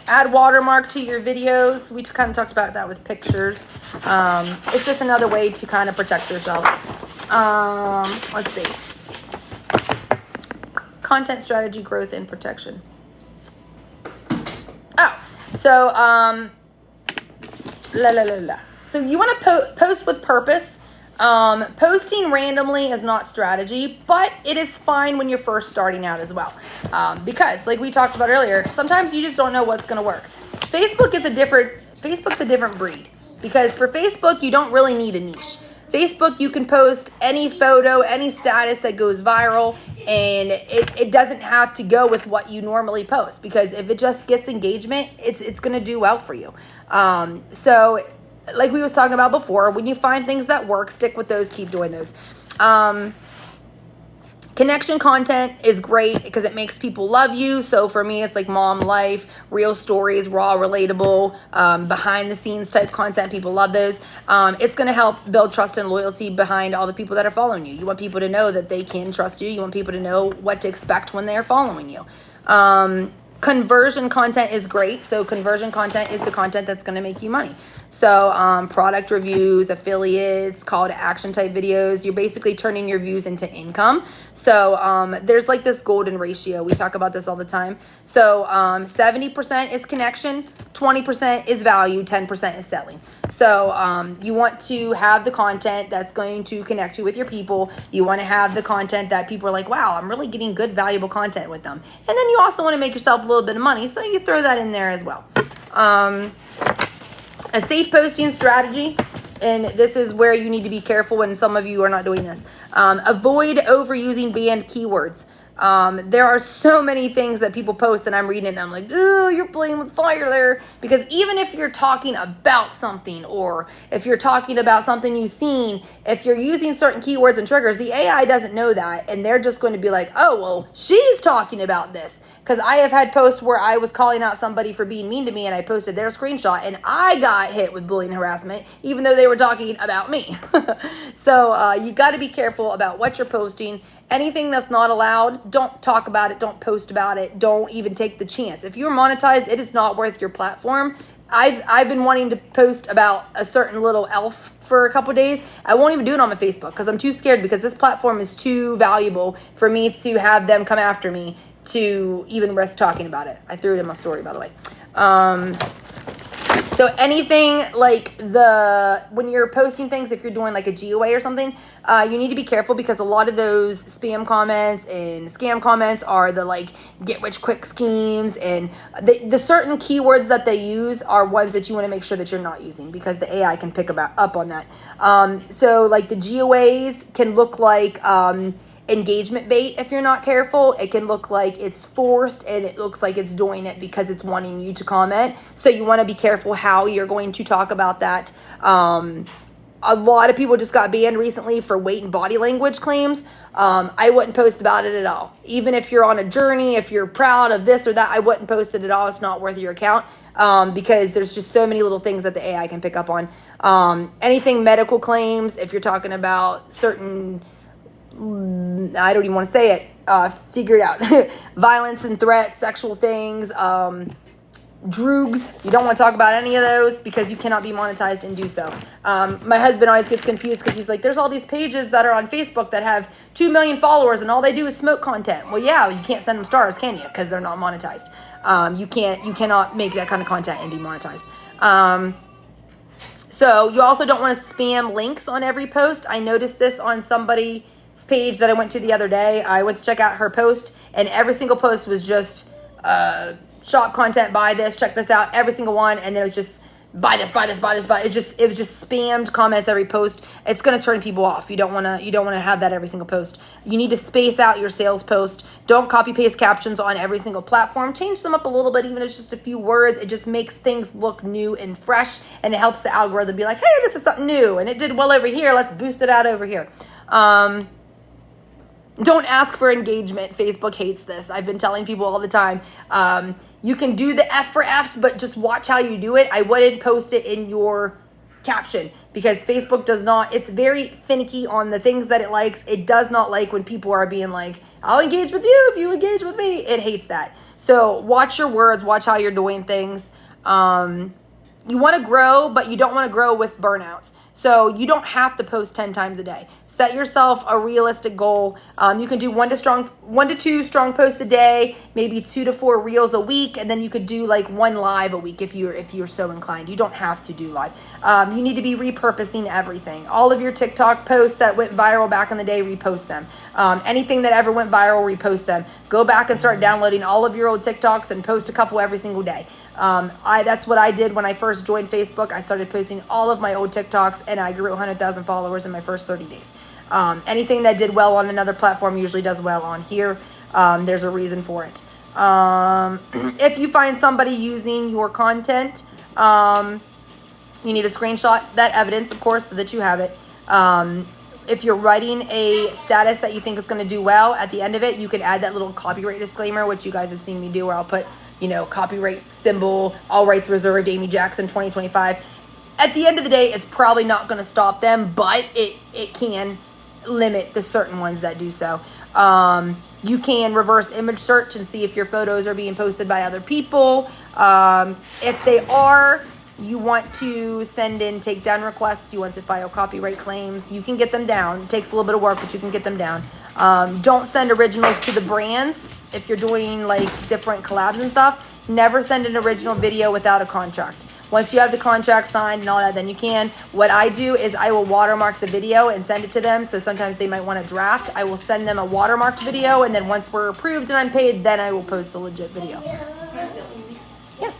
Add watermark to your videos. We kind of talked about that with pictures. It's just another way to kind of protect yourself. Let's see. Content strategy, growth, and protection. So So you want to post with purpose. Posting randomly is not strategy, but it is fine when you're first starting out as well. Because like we talked about earlier, sometimes you just don't know what's going to work. Facebook's a different breed, because for Facebook, you don't really need a niche. Facebook, you can post any photo, any status that goes viral, and it doesn't have to go with what you normally post, because if it just gets engagement, it's going to do well for you. So like we was talking about before, when you find things that work, stick with those, keep doing those. Connection content is great because it makes people love you. So for me, it's like mom life, real stories, raw, relatable, behind the scenes type content. People love those. It's going to help build trust and loyalty behind all the people that are following you. You want people to know that they can trust you. You want people to know what to expect when they're following you. Conversion content is great. So conversion content is the content that's going to make you money. So product reviews, affiliates, call to action type videos, you're basically turning your views into income. So there's like this golden ratio. We talk about this all the time. So 70% is connection, 20% is value, 10% is selling. So you want to have the content that's going to connect you with your people. You want to have the content that people are like, wow, I'm really getting good, valuable content with them. And then you also want to make yourself a little bit of money. So you throw that in there as well. A safe posting strategy, and this is where you need to be careful when some of you are not doing this. Avoid overusing banned keywords. There are so many things that people post and I'm reading it and I'm like, oh, you're playing with fire there. Because even if you're talking about something, or if you're talking about something you've seen, if you're using certain keywords and triggers, the AI doesn't know that. And they're just going to be like, oh, well, she's talking about this. Because I have had posts where I was calling out somebody for being mean to me and I posted their screenshot and I got hit with bullying harassment, even though they were talking about me. So you got to be careful about what you're posting. Anything that's not allowed, don't talk about it, don't post about it, don't even take the chance. If you're monetized, it is not worth your platform. I've been wanting to post about a certain little elf for a couple of days. I won't even do it on my Facebook because I'm too scared, because this platform is too valuable for me to have them come after me to even risk talking about it. I threw it in my story, by the way. So anything like when you're posting things, if you're doing like a GOA or something, you need to be careful, because a lot of those spam comments and scam comments are the like get rich quick schemes, and the certain keywords that they use are ones that you want to make sure that you're not using, because the AI can pick up on that. So like the GOAs can look like engagement bait if you're not careful. It can look like it's forced, and it looks like it's doing it because it's wanting you to comment. So you want to be careful how you're going to talk about that. A lot of people just got banned recently for weight and body language claims. I wouldn't post about it at all. Even if you're on a journey, if you're proud of this or that, I wouldn't post it at all. It's not worth your account, because there's just so many little things that the AI can pick up on. Anything medical claims, if you're talking about certain, I don't even want to say it, figure it out. Violence and threats, sexual things, droogs. You don't want to talk about any of those, because you cannot be monetized and do so. My husband always gets confused because he's like, there's all these pages that are on Facebook that have 2 million followers and all they do is smoke content. Well, yeah, you can't send them stars, can you? Because they're not monetized. You cannot make that kind of content and be monetized. So you also don't want to spam links on every post. I noticed this on somebody's page that I went to the other day. I went to check out her post, and every single post was just shop content, buy this, check this out, every single one, and then it was just buy this, buy this, buy this, buy. It was just spammed comments every post. It's going to turn people off. You don't want to have that every single post. You need to space out your sales post. Don't copy paste captions on every single platform. Change them up a little bit, even if it's just a few words. It just makes things look new and fresh, and it helps the algorithm be like, hey, this is something new and it did well over here. Let's boost it out over here. Don't ask for engagement. Facebook hates this. I've been telling people all the time. You can do the F for Fs, but just watch how you do it. I wouldn't post it in your caption, because Facebook does not, it's very finicky on the things that it likes. It does not like when people are being like, I'll engage with you if you engage with me. It hates that. So watch your words, watch how you're doing things. You want to grow, but you don't want to grow with burnouts. So you don't have to post 10 times a day. Set yourself a realistic goal. You can do 1 to 2 strong posts a day, maybe 2 to 4 reels a week, and then you could do like 1 live a week if you're so inclined. You don't have to do live. You need to be repurposing everything. All of your TikTok posts that went viral back in the day, repost them. Anything that ever went viral, repost them. Go back and start downloading all of your old TikToks and post a couple every single day. That's what I did when I first joined Facebook. I started posting all of my old TikToks, and I grew 100,000 followers in my first 30 days. Anything that did well on another platform usually does well on here. There's a reason for it. If you find somebody using your content, you need to screenshot that evidence, of course, so that you have it. If you're writing a status that you think is going to do well, at the end of it, you can add that little copyright disclaimer, which you guys have seen me do, where I'll put, copyright symbol, all rights reserved, Amy Jackson 2025. At the end of the day, it's probably not going to stop them, but it can limit the certain ones that do so. You can reverse image search and see if your photos are being posted by other people. If they are, you want to send in takedown requests. You want to file copyright claims. You can get them down. It takes a little bit of work, but you can get them down. Don't send originals to the brands. If you're doing like different collabs and stuff, never send an original video without a contract. Once you have the contract signed and all that, then you can. What I do is I will watermark the video and send it to them. So sometimes they might want a draft. I will send them a watermarked video, and then once we're approved and I'm paid, then I will post the legit video. Yeah.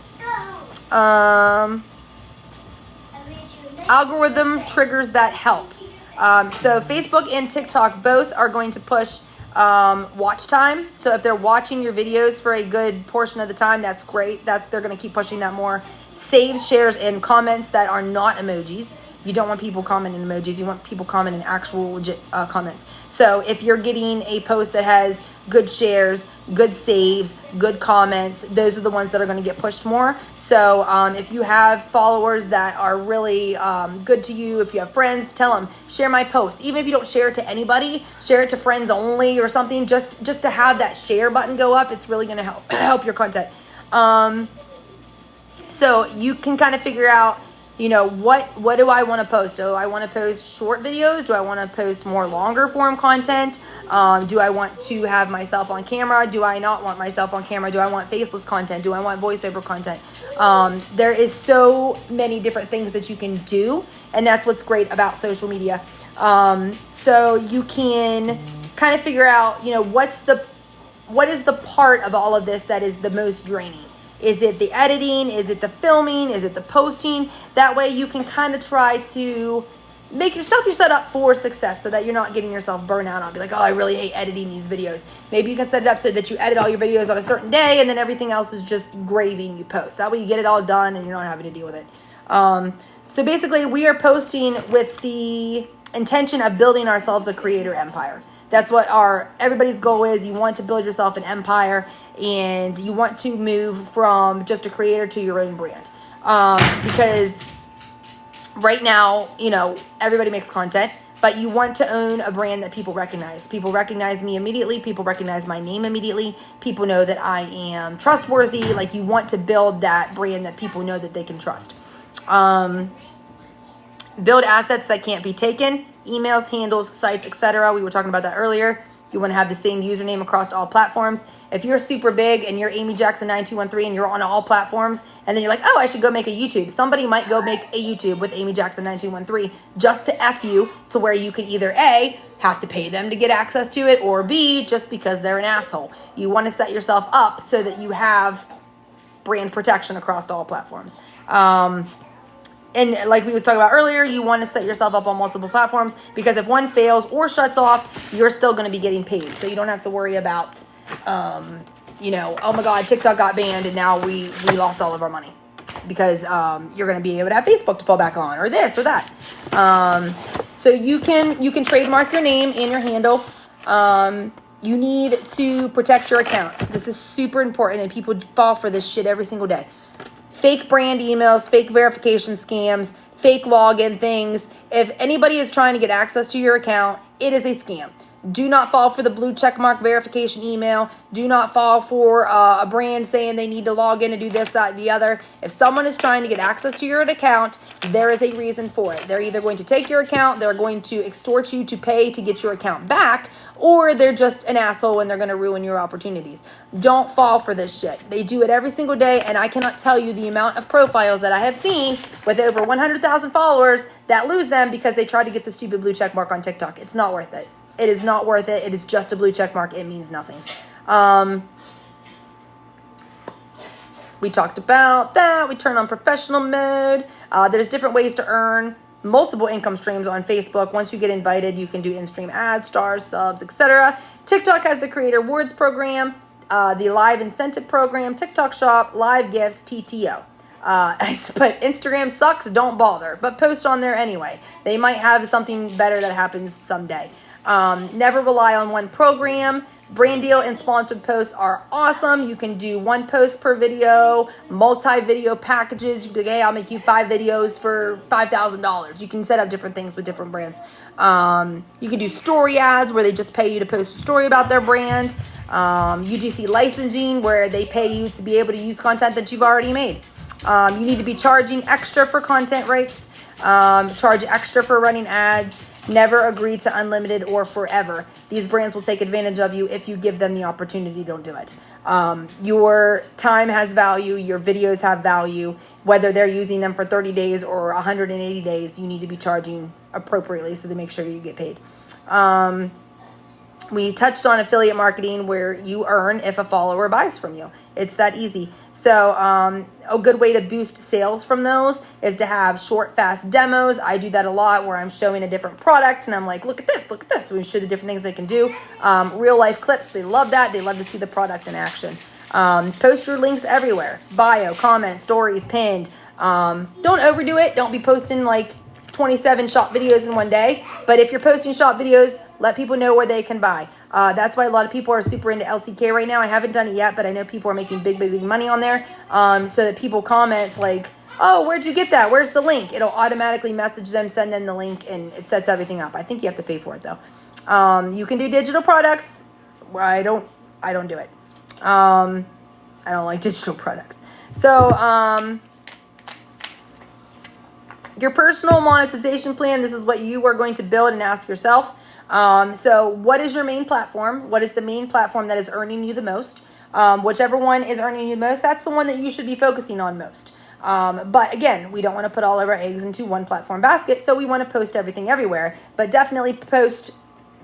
Algorithm triggers that help. So Facebook and TikTok both are going to push watch time. So if they're watching your videos for a good portion of the time, that's great. That they're going to keep pushing that more. Saves, shares, and comments that are not emojis. You don't want people commenting emojis. You want people commenting actual legit comments. So if you're getting a post that has good shares, good saves, good comments, those are the ones that are going to get pushed more. So if you have followers that are really good to you, if you have friends, tell them, share my post. Even if you don't share it to anybody, share it to friends only or something, just to have that share button go up. It's really going to help your content. So you can kind of figure out, you know, what do I want to post? Do I want to post short videos? Do I want to post more longer form content? Do I want to have myself on camera? Do I not want myself on camera? Do I want faceless content? Do I want voiceover content? There is so many different things that you can do, and that's what's great about social media. So you can kind of figure out, you know, what is the part of all of this that is the most draining? Is it the editing? Is it the filming? Is it the posting? That way you can kind of try to make yourself set up for success so that you're not getting yourself burned out on. Be like, oh, I really hate editing these videos. Maybe you can set it up so that you edit all your videos on a certain day and then everything else is just gravy and you post. That way you get it all done and you're not having to deal with it. So basically we are posting with the intention of building ourselves a creator empire. That's what everybody's goal is. You want to build yourself an empire, and you want to move from just a creator to your own brand. Because right now, you know, everybody makes content, but you want to own a brand that people recognize. People recognize me immediately. People recognize my name immediately. People know that I am trustworthy. Like, you want to build that brand that people know that they can trust. Build assets that can't be taken. Emails, handles, sites, etc. We were talking about that earlier. You want to have the same username across all platforms. If you're super big and you're Amy Jackson 9213 and you're on all platforms, and then you're like, oh, I should go make a YouTube. Somebody might go make a YouTube with Amy Jackson 9213 just to F you, to where you can either A, have to pay them to get access to it, or B, just because they're an asshole. You want to set yourself up so that you have brand protection across all platforms. And like we was talking about earlier, you want to set yourself up on multiple platforms, because if one fails or shuts off, you're still going to be getting paid. So you don't have to worry about, you know, oh my God, TikTok got banned and now we lost all of our money, because you're going to be able to have Facebook to fall back on, or this or that. So you can trademark your name and your handle. You need to protect your account. This is super important, and people fall for this shit every single day. Fake brand emails, fake verification scams, fake login things. If anybody is trying to get access to your account, it is a scam. Do not fall for the blue checkmark verification email. Do not fall for a brand saying they need to log in to do this, that, and the other. If someone is trying to get access to your account, there is a reason for it. They're either going to take your account, they're going to extort you to pay to get your account back, or they're just an asshole and they're going to ruin your opportunities. Don't fall for this shit. They do it every single day, and I cannot tell you the amount of profiles that I have seen with over 100,000 followers that lose them because they try to get the stupid blue check mark on TikTok. It's not worth it. It is not worth it. It is just a blue check mark. It means nothing. We talked about that. We turn on professional mode. There's different ways to earn multiple income streams on Facebook. Once you get invited, you can do in-stream ads, stars, subs, etc. TikTok has the Creator Rewards program, the Live Incentive program, TikTok Shop, Live Gifts, TTO. But Instagram sucks. Don't bother. But post on there anyway. They might have something better that happens someday. Never rely on one program. Brand deal and sponsored posts are awesome. You can do one post per video, multi-video packages. You can be like, hey, I'll make you 5 videos for $5,000. You can set up different things with different brands. You can do story ads where they just pay you to post a story about their brand. UGC licensing where they pay you to be able to use content that you've already made. You need to be charging extra for content rights, charge extra for running ads. Never agree to unlimited or forever. These brands will take advantage of you if you give them the opportunity. Don't do it. Your time has value. Your videos have value. Whether they're using them for 30 days or 180 days, you need to be charging appropriately so they make sure you get paid. We touched on affiliate marketing where you earn if a follower buys from you. It's that easy. So a good way to boost sales from those is to have short, fast demos. I do that a lot where I'm showing a different product and I'm like, look at this, look at this. We show the different things they can do. Real life clips, they love that. They love to see the product in action. Post your links everywhere. Bio, comment, stories, pinned. Don't overdo it. Don't be posting like 27 shop videos in one day. But if you're posting shop videos, let people know where they can buy. That's why a lot of people are super into LTK right now. I haven't done it yet, but I know people are making big money on there. So that people comment like, oh, where'd you get that? Where's the link? It'll automatically message them, send them the link, and it sets everything up. I think you have to pay for it though. You can do digital products. I don't do it. I don't like digital products. So, your personal monetization plan, this is what you are going to build and ask yourself. So what is your main platform? What is the main platform that is earning you the most? Whichever one is earning you the most, that's the one that you should be focusing on most. But again, we don't want to put all of our eggs into one platform basket. So we want to post everything everywhere, but definitely post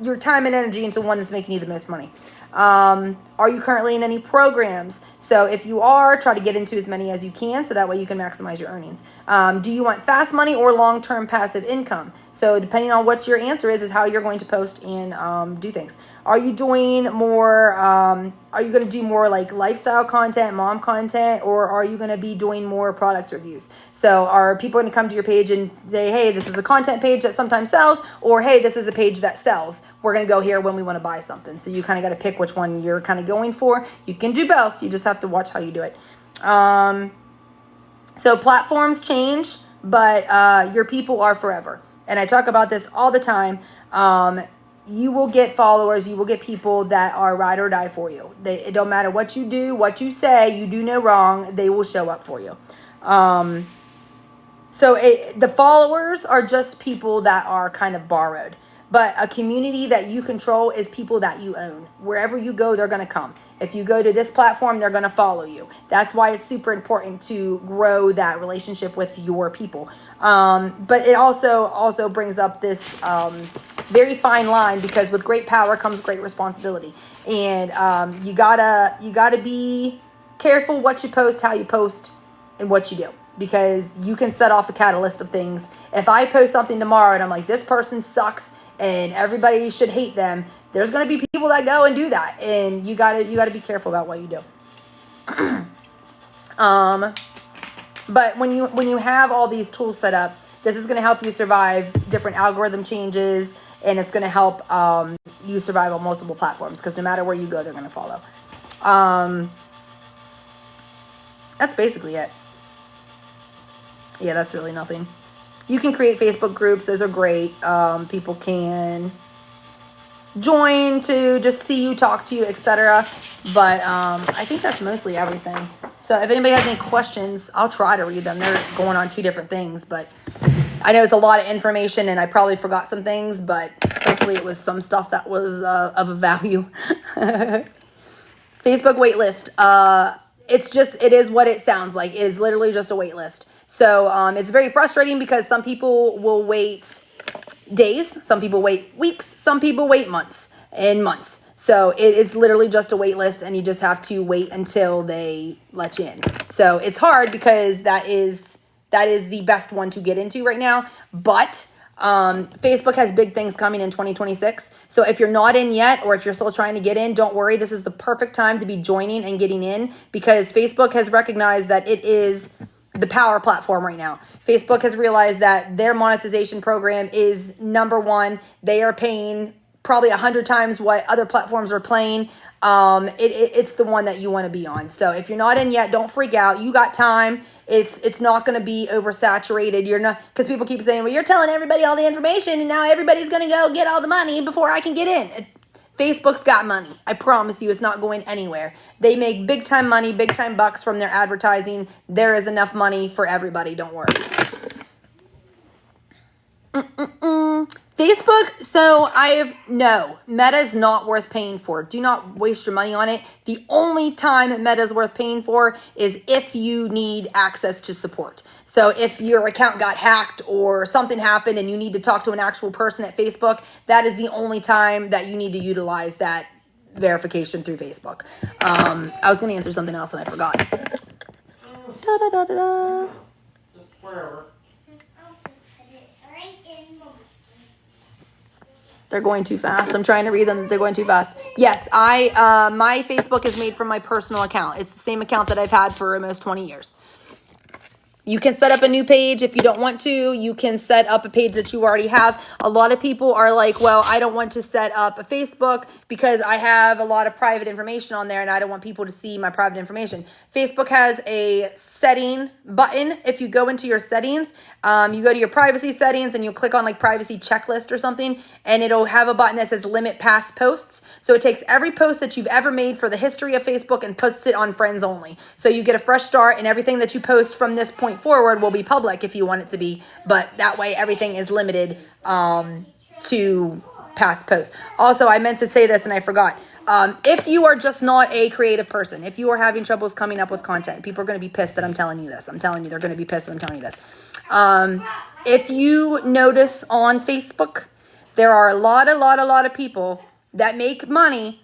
your time and energy into one that's making you the most money. Are you currently in any programs? So if you are, try to get into as many as you can so that way you can maximize your earnings. Do you want fast money or long-term passive income? So depending on what your answer is how you're going to post and do things. Are you doing more, are you going to do more like lifestyle content, mom content, or are you going to be doing more product reviews? So are people going to come to your page and say, hey, this is a content page that sometimes sells, or hey, this is a page that sells. We're going to go here when we want to buy something. So you kind of got to pick which one you're kind of going for. You can do both. You just have to watch how you do it. So platforms change, but your people are forever. And I talk about this all the time. You will get followers, you will get people that are ride or die for you. It don't matter what you do, what you say, you do no wrong, they will show up for you. The followers are just people that are kind of borrowed. But a community that you control is people that you own. Wherever you go, they're going to come. If you go to this platform, they're going to follow you. That's why it's super important to grow that relationship with your people. But it also brings up this very fine line, because with great power comes great responsibility. And you gotta be careful what you post, how you post, and what you do. Because you can set off a catalyst of things. If I post something tomorrow and I'm like, this person sucks and everybody should hate them, there's going to be people that go and do that, and you got to be careful about what you do. But when you have all these tools set up, this is going to help you survive different algorithm changes, and it's going to help you survive on multiple platforms, because no matter where you go, they're going to follow. That's basically it. Yeah, that's really nothing. You can create Facebook groups. Those are great. People can join to just see you, talk to you, etc. But I think that's mostly everything. So if anybody has any questions, I'll try to read them. They're going on 2 different things, but I know it's a lot of information and I probably forgot some things, but hopefully it was some stuff that was of a value. Facebook waitlist. It is what it sounds like. It is literally just a wait list. So it's very frustrating because some people will wait days, some people wait weeks, some people wait months and months. So it's literally just a wait list, and you just have to wait until they let you in. So it's hard because that is the best one to get into right now. But Facebook has big things coming in 2026. So if you're not in yet, or if you're still trying to get in, don't worry. This is the perfect time to be joining and getting in, because Facebook has recognized that it is the power platform right now. Facebook has realized that their monetization program is number one. They are paying probably 100 times what other platforms are playing. It's the one that you want to be on. So if you're not in yet, don't freak out. You got time. It's not going to be oversaturated. You're not, because people keep saying, well, you're telling everybody all the information and now everybody's going to go get all the money before I can get in. Facebook's got money. I promise you it's not going anywhere. They make big time money, big time bucks from their advertising. There is enough money for everybody. Don't worry. Facebook, so no, Meta is not worth paying for. Do not waste your money on it. The only time Meta is worth paying for is if you need access to support. So if your account got hacked or something happened and you need to talk to an actual person at Facebook, that is the only time that you need to utilize that verification through Facebook. I was going to answer something else and I forgot. Just wherever. They're going too fast. I'm trying to read them. They're going too fast. Yes, my Facebook is made from my personal account. It's the same account that I've had for almost 20 years. You can set up a new page if you don't want to. You can set up a page that you already have. A lot of people are like, well, I don't want to set up a Facebook because I have a lot of private information on there and I don't want people to see my private information. Facebook has a setting button. If you go into your settings, you go to your privacy settings and you'll click on like privacy checklist or something, and it'll have a button that says limit past posts. So it takes every post that you've ever made for the history of Facebook and puts it on friends only. So you get a fresh start, and everything that you post from this point forward will be public if you want it to be, but that way everything is limited to past posts. Also, I meant to say this and I forgot. If you are just not a creative person, if you are having troubles coming up with content, people are going to be pissed that I'm telling you this. I'm telling you, they're going to be pissed that I'm telling you this. If you notice on Facebook, there are a lot of people that make money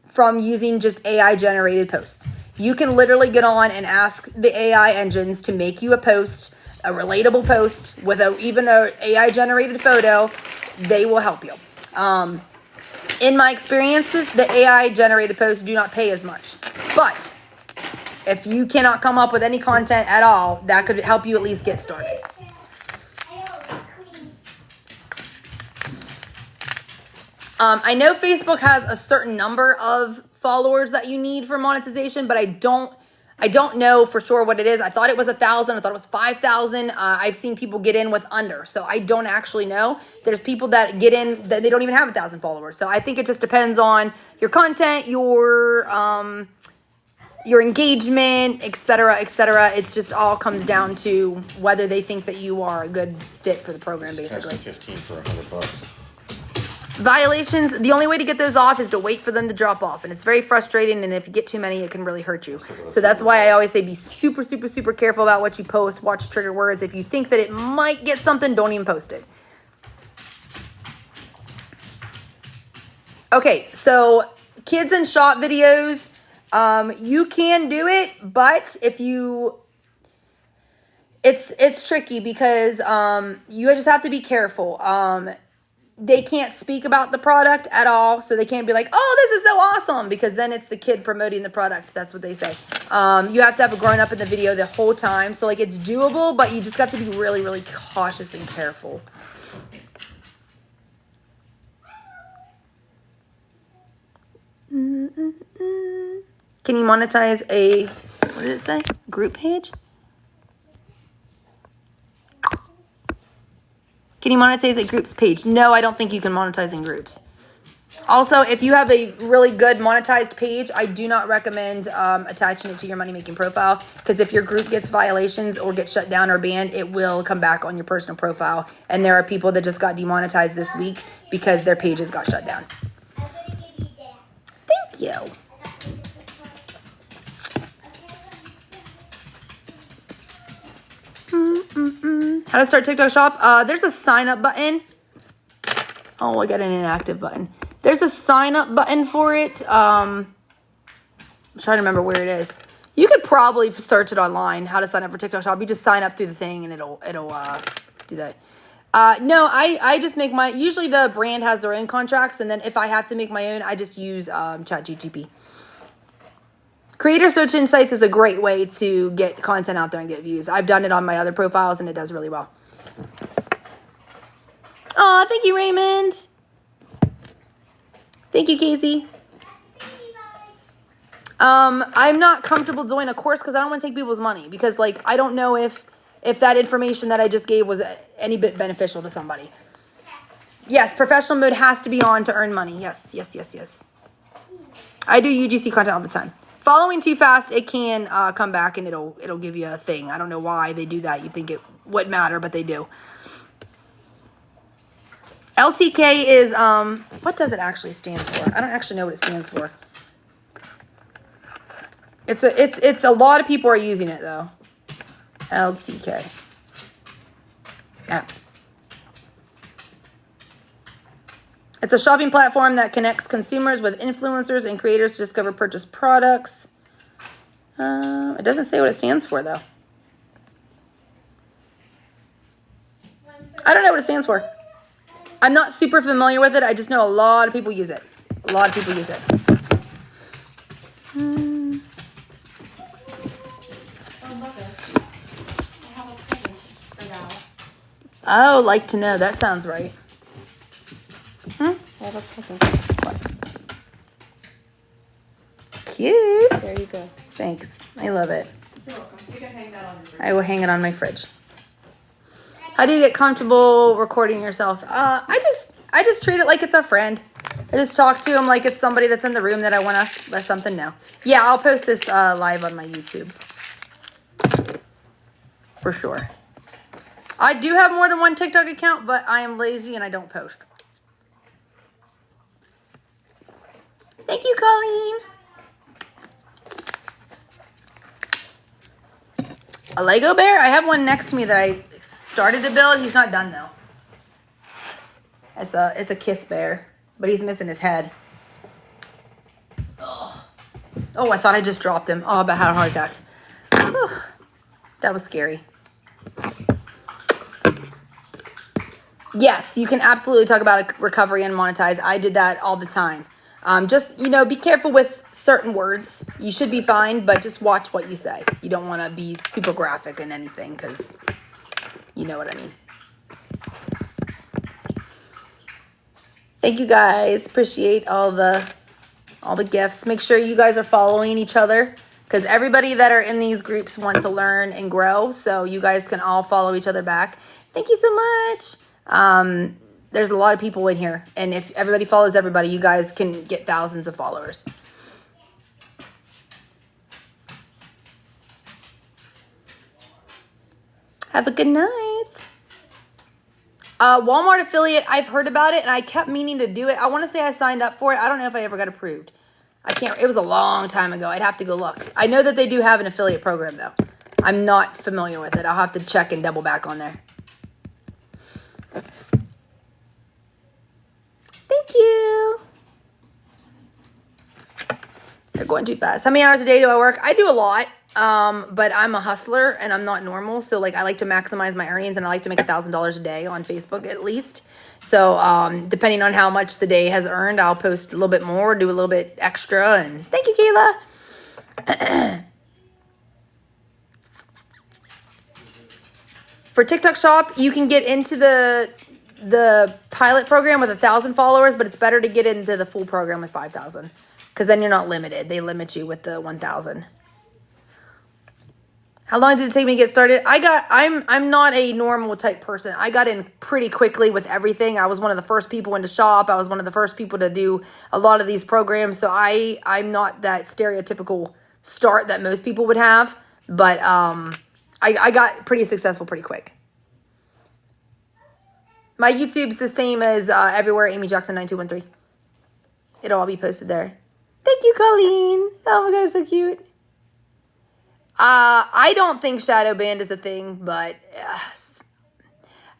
from using just AI generated posts. You can literally get on and ask the AI engines to make you a post, a relatable post with even a AI generated photo. They will help you. In my experiences, the AI generated posts do not pay as much, but if you cannot come up with any content at all, that could help you at least get started. I know Facebook has a certain number of followers that you need for monetization, but I don't know for sure what it is. I thought it was 1,000. I thought it was 5,000. I've seen people get in with under, so I don't actually know. There's people that get in that they don't even have 1,000 followers. So I think it just depends on your content, your engagement, etc., etc. It's just all comes down to whether they think that you are a good fit for the program, basically. 15 for $100. Violations, the only way to get those off is to wait for them to drop off. And it's very frustrating. And if you get too many, it can really hurt you. So that's why I always say be super, super, super careful about what you post. Watch trigger words. If you think that it might get something, don't even post it. Okay, so kids in shop videos, you can do it, but if you... It's tricky because you just have to be careful. They can't speak about the product at all, so they can't be like, oh, this is so awesome, because then it's the kid promoting the product. That's what they say. You have to have a grown-up in the video the whole time, so like it's doable, but you just got to be really, really cautious and careful. Can you monetize a, what did it say? Group page? Can you monetize a groups page? No, I don't think you can monetize in groups. Also, if you have a really good monetized page, I do not recommend attaching it to your money-making profile, because if your group gets violations or gets shut down or banned, it will come back on your personal profile. And there are people that just got demonetized this week because their pages got shut down. Thank you. How to start TikTok shop? There's a sign up button. Oh, I got an inactive button. There's a sign up button for it. I'm trying to remember where it is. You could probably search it online, how to sign up for TikTok shop. You just sign up through the thing and it'll do that. No, I just make my, usually the brand has their own contracts, and then if I have to make my own, I just use ChatGPT. Creator Search Insights is a great way to get content out there and get views. I've done it on my other profiles and it does really well. Oh, thank you, Raymond. Thank you, Casey. I'm not comfortable doing a course because I don't want to take people's money because, like, I don't know if that information that I just gave was any bit beneficial to somebody. Yes, professional mode has to be on to earn money. Yes. I do UGC content all the time. Following too fast, it can come back and it'll give you a thing. I don't know why they do that. You'd think it wouldn't matter, but they do. LTK is, what does it actually stand for? I don't actually know what it stands for. It's a lot of people are using it though. LTK. Yeah. It's a shopping platform that connects consumers with influencers and creators to discover purchase products. It doesn't say what it stands for though. I don't know what it stands for. I'm not super familiar with it. I just know a lot of people use it. A lot of people use it. Oh, like to know. That sounds right. I have a present. What? Cute. There you go. Thanks. I love it. You're welcome. You can hang that on your fridge. I will hang it on my fridge. How do you get comfortable recording yourself? I just treat it like it's a friend. I just talk to him like it's somebody that's in the room that I want to let something know. Yeah, I'll post this live on my YouTube. For sure. I do have more than one TikTok account, but I am lazy and I don't post. Thank you, Colleen. A Lego bear? I have one next to me that I started to build. He's not done though. It's a kiss bear, but he's missing his head. Oh, I thought I just dropped him. Oh, I about had a heart attack. Whew. That was scary. Yes, you can absolutely talk about recovery and monetize. I did that all the time. Just, be careful with certain words. You should be fine, but just watch what you say. You don't want to be super graphic in anything because you know what I mean. Thank you guys. Appreciate all the gifts. Make sure you guys are following each other because everybody that are in these groups want to learn and grow. So you guys can all follow each other back. Thank you so much. There's a lot of people in here, and if everybody follows everybody, you guys can get thousands of followers. Have a good night. Walmart affiliate, I've heard about it, and I kept meaning to do it. I want to say I signed up for it. I don't know if I ever got approved. It was a long time ago. I'd have to go look. I know that they do have an affiliate program, though. I'm not familiar with it. I'll have to check and double back on there. Thank you. They're going too fast. How many hours a day do I work? I do a lot, but I'm a hustler and I'm not normal. So I like to maximize my earnings and I like to make $1,000 a day on Facebook at least. So depending on how much the day has earned, I'll post a little bit more, do a little bit extra. And thank you, Kayla. For TikTok Shop, you can get into the pilot program with 1,000 followers, but it's better to get into the full program with 5,000 because then you're not limited. They limit you with the 1,000. How long did it take me to get started? I'm not a normal type person. I got in pretty quickly with everything. I was one of the first people into shop. I was one of the first people to do a lot of these programs. So I'm not that stereotypical start that most people would have, but I got pretty successful pretty quick. My YouTube's the same as everywhere, Amy Jackson 9213. It'll all be posted there. Thank you, Colleen. Oh my God, it's so cute. I don't think shadow banned is a thing, but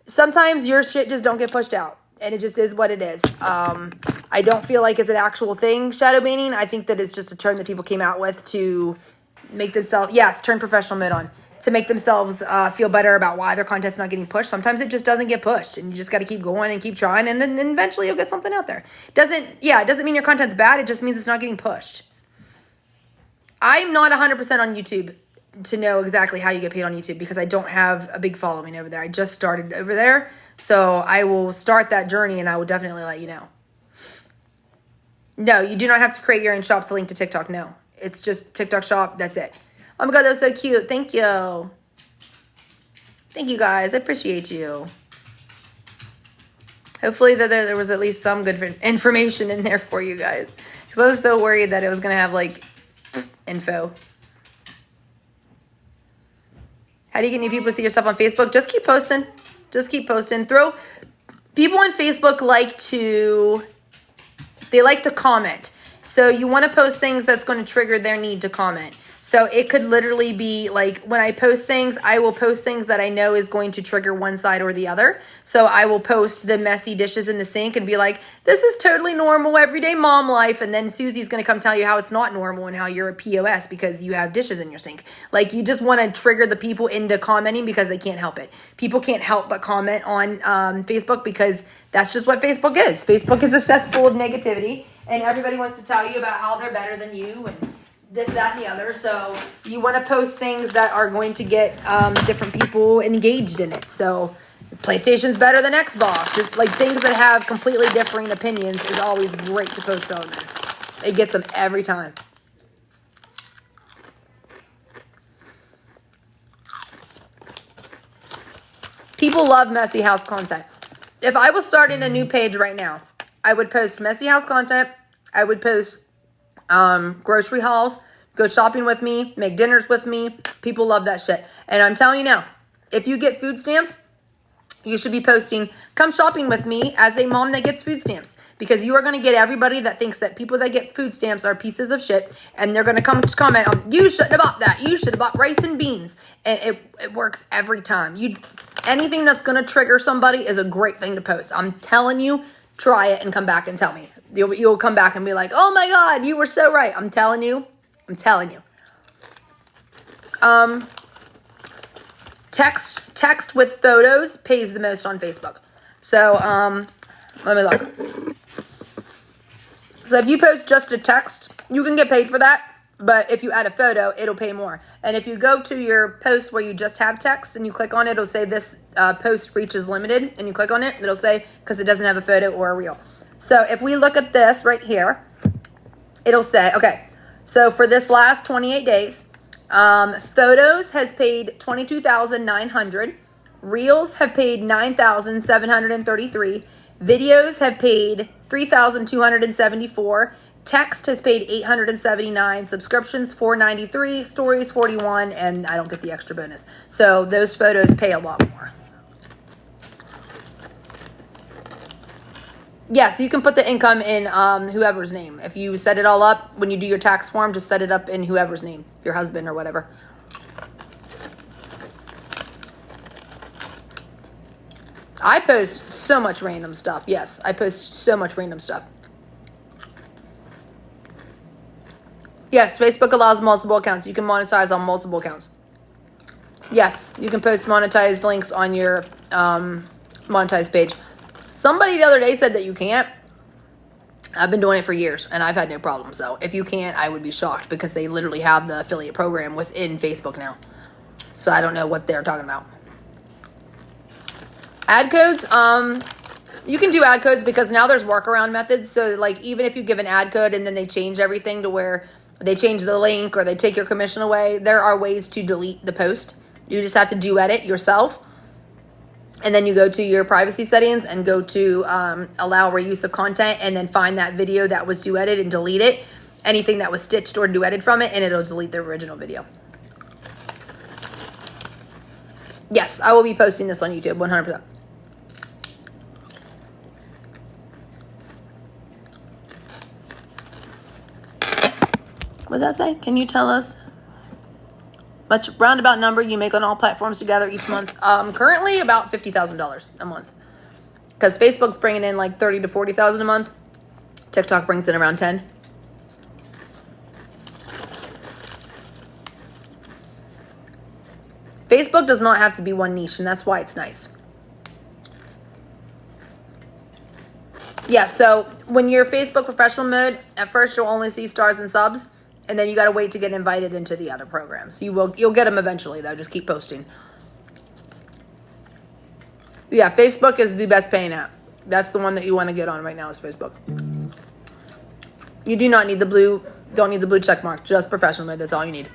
sometimes your shit just don't get pushed out, and it just is what it is. I don't feel like it's an actual thing, shadow banning. I think that it's just a term that people came out with to make themselves, turn professional mode on, to make themselves feel better about why their content's not getting pushed. Sometimes it just doesn't get pushed, and you just got to keep going and keep trying, and then eventually you'll get something out there. It doesn't mean your content's bad. It just means it's not getting pushed. I'm not 100% on YouTube to know exactly how you get paid on YouTube because I don't have a big following over there. I just started over there, so I will start that journey, and I will definitely let you know. No, you do not have to create your own shop to link to TikTok. No, it's just TikTok shop. That's it. Oh my God, that was so cute. Thank you. Thank you guys. I appreciate you. Hopefully that there was at least some good information in there for you guys. Because I was so worried that it was going to have like info. How do you get new people to see your stuff on Facebook? Just keep posting. Just keep posting. People on Facebook they like to comment. So you want to post things that's going to trigger their need to comment. So it could literally be like when I post things, I will post things that I know is going to trigger one side or the other. So I will post the messy dishes in the sink and be like, this is totally normal everyday mom life. And then Susie's going to come tell you how it's not normal and how you're a POS because you have dishes in your sink. Like you just want to trigger the people into commenting because they can't help it. People can't help but comment on Facebook because that's just what Facebook is. Facebook is a cesspool of negativity and everybody wants to tell you about how they're better than you and this, that, and the other. So you want to post things that are going to get different people engaged in it. So PlayStation's better than Xbox. Just like things that have completely differing opinions is always great to post on there. It gets them every time. People love messy house content. If I was starting a new page right now, I would post messy house content. I would post grocery hauls, go shopping with me, make dinners with me. People love that shit. And I'm telling you now, if you get food stamps, you should be posting, come shopping with me as a mom that gets food stamps. Because you are going to get everybody that thinks that people that get food stamps are pieces of shit. And they're going to come to comment on, you shouldn't have bought that. You should have bought rice and beans. And it works every time. Anything that's going to trigger somebody is a great thing to post. I'm telling you, try it and come back and tell me. You'll come back and be like, oh my God, you were so right. I'm telling you. Text with photos pays the most on Facebook. So, let me look. So if you post just a text, you can get paid for that. But if you add a photo, it'll pay more. And if you go to your post where you just have text and you click on it, it'll say this post reach is limited. And you click on it, it'll say, because it doesn't have a photo or a reel. So if we look at this right here, it'll say, okay, so for this last 28 days, photos has paid $22,900. Reels have paid $9,733. Videos have paid $3,274. Text has paid $879. Subscriptions $493. Stories $41, and I don't get the extra bonus. So those photos pay a lot more. Yeah, so you can put the income in whoever's name. If you set it all up, when you do your tax form, just set it up in whoever's name, your husband or whatever. I post so much random stuff. Yes, I post so much random stuff. Yes, Facebook allows multiple accounts. You can monetize on multiple accounts. Yes, you can post monetized links on your monetized page. Somebody the other day said that you can't. I've been doing it for years, and I've had no problem. So if you can't, I would be shocked because they literally have the affiliate program within Facebook now. So I don't know what they're talking about. Ad codes, you can do ad codes because now there's workaround methods. So like even if you give an ad code and then they change everything to where they change the link or they take your commission away, there are ways to delete the post. You just have to duet it yourself. And then you go to your privacy settings and go to allow reuse of content and then find that video that was duetted and delete it. Anything that was stitched or duetted from it, and it'll delete the original video. Yes, I will be posting this on YouTube 100%. What did that say? Can you tell us much roundabout number you make on all platforms together each month? Currently about $50,000 a month, because Facebook's bringing in like 30 to 40,000 a month. TikTok brings in around 10. Facebook does not have to be one niche, and that's why it's nice. Yeah, so when you're Facebook professional mode, at first you'll only see stars and subs, and then you got to wait to get invited into the other programs. You'll get them eventually, though. Just keep posting. Yeah, Facebook is the best paying app. That's the one that you want to get on right now is Facebook. You do not need the blue, don't need the blue check mark, just professional mode. That's all you need.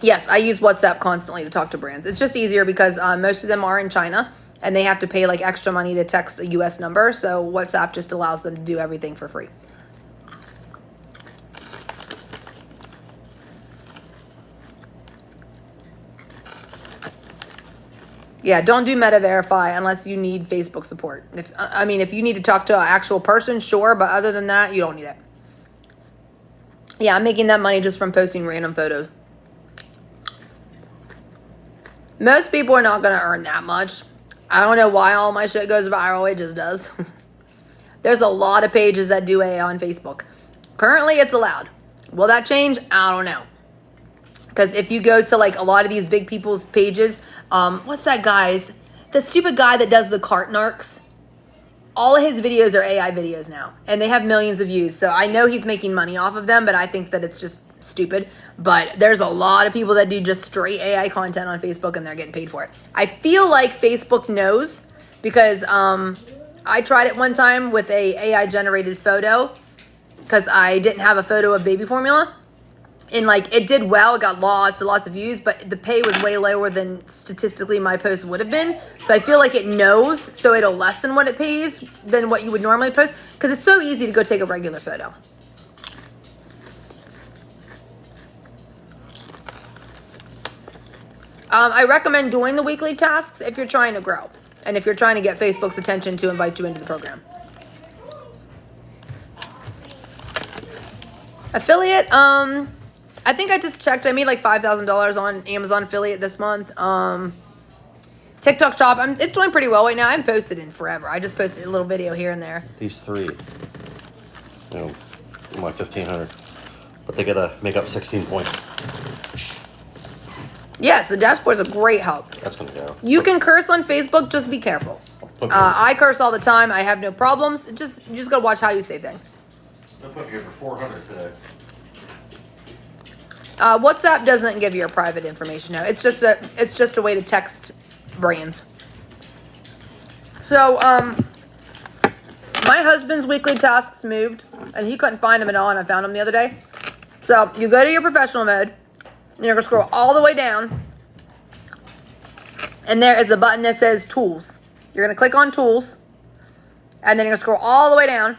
Yes, I use WhatsApp constantly to talk to brands. It's just easier because most of them are in China and they have to pay like extra money to text a US number. So WhatsApp just allows them to do everything for free. Yeah, don't do Meta Verify unless you need Facebook support. If you need to talk to an actual person, sure, but other than that, you don't need it. Yeah, I'm making that money just from posting random photos. Most people are not going to earn that much. I don't know why all my shit goes viral. It just does. There's a lot of pages that do AI on Facebook. Currently, it's allowed. Will that change? I don't know. Because if you go to like a lot of these big people's pages, what's that guy's? The stupid guy that does the cart narcs. All of his videos are AI videos now. And they have millions of views. So I know he's making money off of them, but I think that it's just stupid. But there's a lot of people that do just straight AI content on Facebook and they're getting paid for it. I feel like Facebook knows because I tried it one time with a AI generated photo because I didn't have a photo of baby formula. And like it did well, it got lots and lots of views, but the pay was way lower than statistically my post would have been. So I feel like it knows, so it'll lessen what it pays than what you would normally post because it's so easy to go take a regular photo. I recommend doing the weekly tasks if you're trying to grow and if you're trying to get Facebook's attention to invite you into the program. Affiliate, I think I just checked. I made like $5,000 on Amazon affiliate this month. TikTok shop, it's doing pretty well right now. I haven't posted in forever. I just posted a little video here and there. These three, my 1,500, but they gotta make up 16 points. Yes, the dashboard's a great help. That's gonna go. You can curse on Facebook, just be careful. Okay. I curse all the time. I have no problems. You just gotta watch how you say things. I'll put you for 400 today. WhatsApp doesn't give your private information. No, it's just a way to text brands. So my husband's weekly tasks moved, and he couldn't find them at all, and I found them the other day. So you go to your professional mode, and you're gonna scroll all the way down, and there is a button that says Tools. You're gonna click on Tools, and then you're gonna scroll all the way down,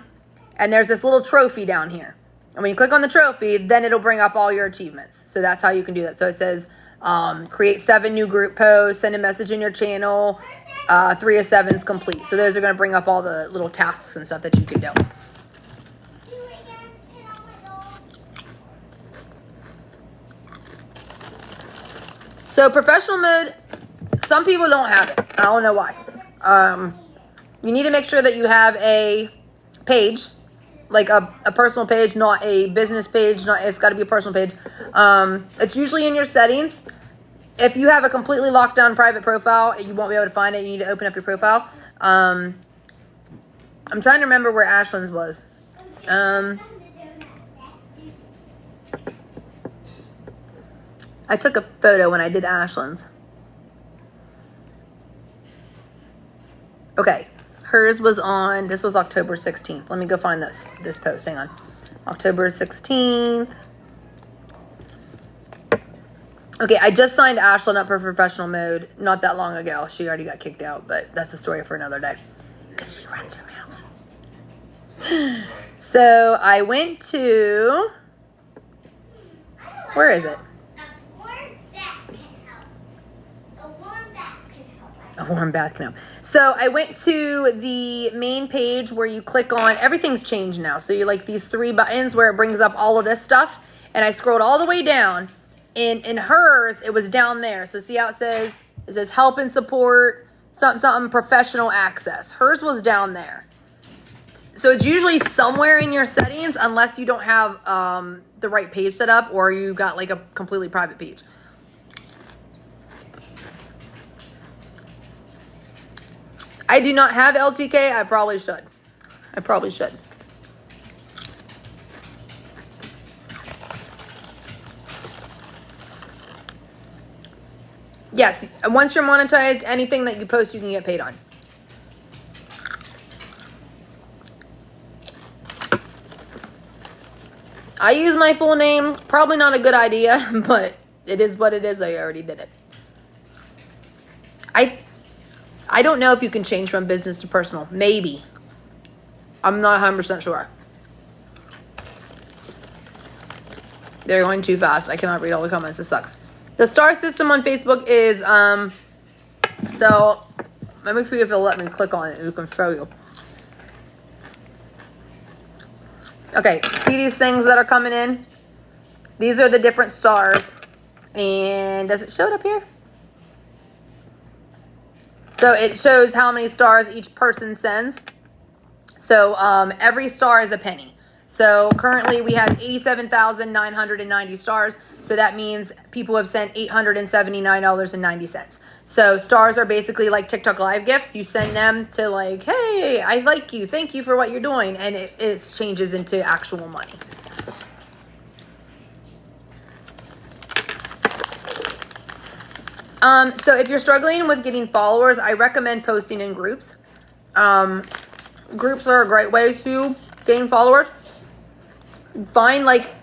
and there's this little trophy down here. And when you click on the trophy, then it'll bring up all your achievements. So that's how you can do that. So it says, create 7 new group posts, send a message in your channel, 3 of 7's complete. So those are going to bring up all the little tasks and stuff that you can do. So professional mode, some people don't have it. I don't know why. You need to make sure that you have a page, like a personal page, not a business page. It's got to be a personal page. It's usually in your settings. If you have a completely locked down private profile, you won't be able to find it. You need to open up your profile. I'm trying to remember where Ashlyn's was. I took a photo when I did Ashlyn's. Okay. Hers was on, this was October 16th. Let me go find this post. Hang on. October 16th. Okay, I just signed Ashlyn up for professional mode not that long ago. She already got kicked out, but that's a story for another day. Because she runs her mouth. So I went to, where is it? A warm bath can help. So I went to the main page where you click on, everything's changed now. So you like these 3 buttons where it brings up all of this stuff. And I scrolled all the way down. And in hers, it was down there. So see how it says help and support, something, professional access. Hers was down there. So it's usually somewhere in your settings unless you don't have the right page set up or you got like a completely private page. I do not have LTK. I probably should. Yes, once you're monetized, anything that you post, you can get paid on. I use my full name. Probably not a good idea, but it is what it is. I already did it. I don't know if you can change from business to personal. Maybe. I'm not 100% sure. They're going too fast. I cannot read all the comments. This sucks. The star system on Facebook is, so let me see if it'll let me click on it. We can show you. Okay, see these things that are coming in? These are the different stars. And does it show it up here? So it shows how many stars each person sends. So every star is a penny. So currently we have 87,990 stars. So that means people have sent $879.90. So stars are basically like TikTok live gifts. You send them to like, hey, I like you. Thank you for what you're doing. And it changes into actual money. So if you're struggling with getting followers, I recommend posting in groups. Groups are a great way to gain followers. Find like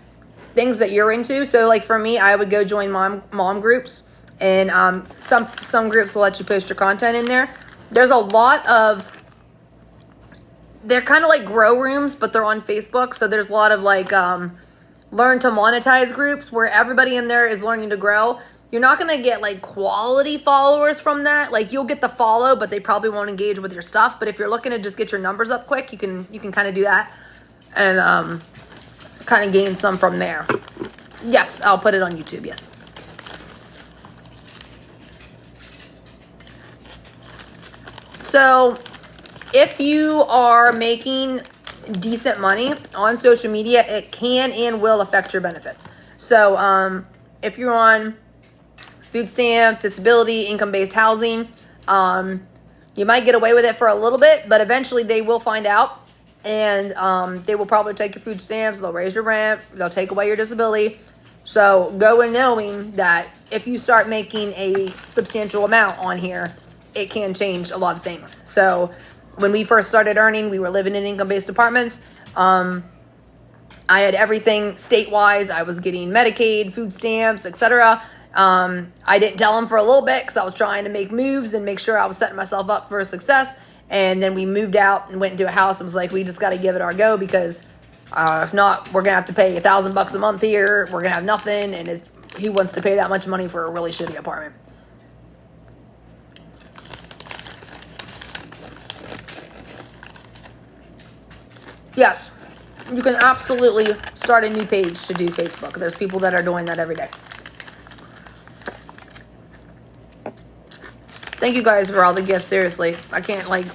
things that you're into. So like for me, I would go join mom groups, and some groups will let you post your content in there. There's a lot of, they're kind of like grow rooms, but they're on Facebook. So there's a lot of like learn to monetize groups where everybody in there is learning to grow. You're not going to get like quality followers from that. Like you'll get the follow, but they probably won't engage with your stuff. But if you're looking to just get your numbers up quick, you can kind of do that and kind of gain some from there. Yes, I'll put it on YouTube. Yes. So if you are making decent money on social media, it can and will affect your benefits. So if you're on food stamps, disability, income-based housing, you might get away with it for a little bit, but eventually they will find out, and they will probably take your food stamps, they'll raise your rent, they'll take away your disability. So go in knowing that if you start making a substantial amount on here, it can change a lot of things. So when we first started earning, we were living in income-based apartments. I had everything state-wise. I was getting Medicaid, food stamps, etc. I didn't tell them for a little bit because I was trying to make moves and make sure I was setting myself up for success. And then we moved out and went into a house and was like, we just got to give it our go, because if not, we're going to have to pay $1,000 a month here. We're going to have nothing. And he wants to pay that much money for a really shitty apartment. Yes, you can absolutely start a new page to do Facebook. There's people that are doing that every day. Thank you guys for all the gifts, seriously. I can't like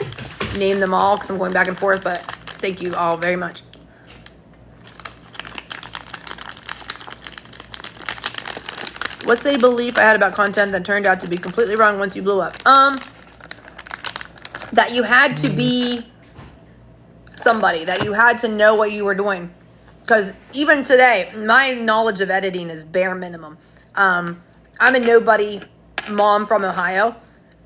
name them all because I'm going back and forth, but thank you all very much. What's a belief I had about content that turned out to be completely wrong once you blew up? That you had to be somebody, that you had to know what you were doing. Because even today, my knowledge of editing is bare minimum. I'm a nobody mom from Ohio,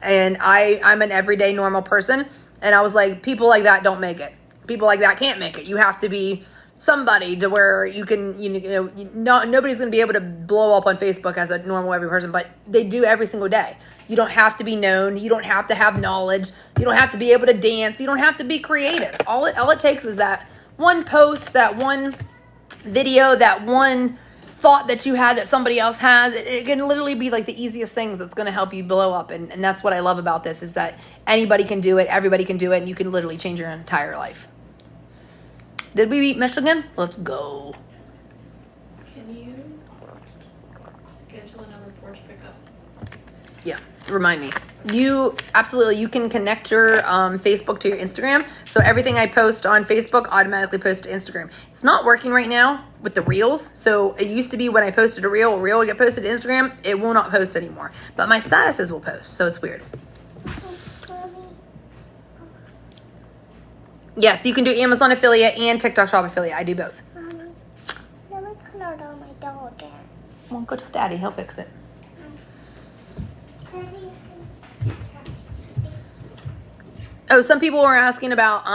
and I'm an everyday normal person. And I was like, people like that don't make it. People like that can't make it. You have to be somebody to where you can, nobody's going to be able to blow up on Facebook as a normal every person, but they do every single day. You don't have to be known. You don't have to have knowledge. You don't have to be able to dance. You don't have to be creative. All it takes is that one post, that one video, that one thought that you had that somebody else has. It can literally be like the easiest things that's going to help you blow up. And that's what I love about this, is that anybody can do it. Everybody can do it. And you can literally change your entire life. Did we beat Michigan? Let's go. Can you schedule another porch pickup? Yeah, remind me. You can connect your Facebook to your Instagram. So everything I post on Facebook automatically posts to Instagram. It's not working right now with the reels. So it used to be when I posted a reel would get posted to Instagram. It will not post anymore. But my statuses will post. So it's weird. Yes, you can do Amazon affiliate and TikTok shop affiliate. I do both. Mommy, I like colored on my dog again. Well, go to Daddy. He'll fix it. Oh, some people were asking about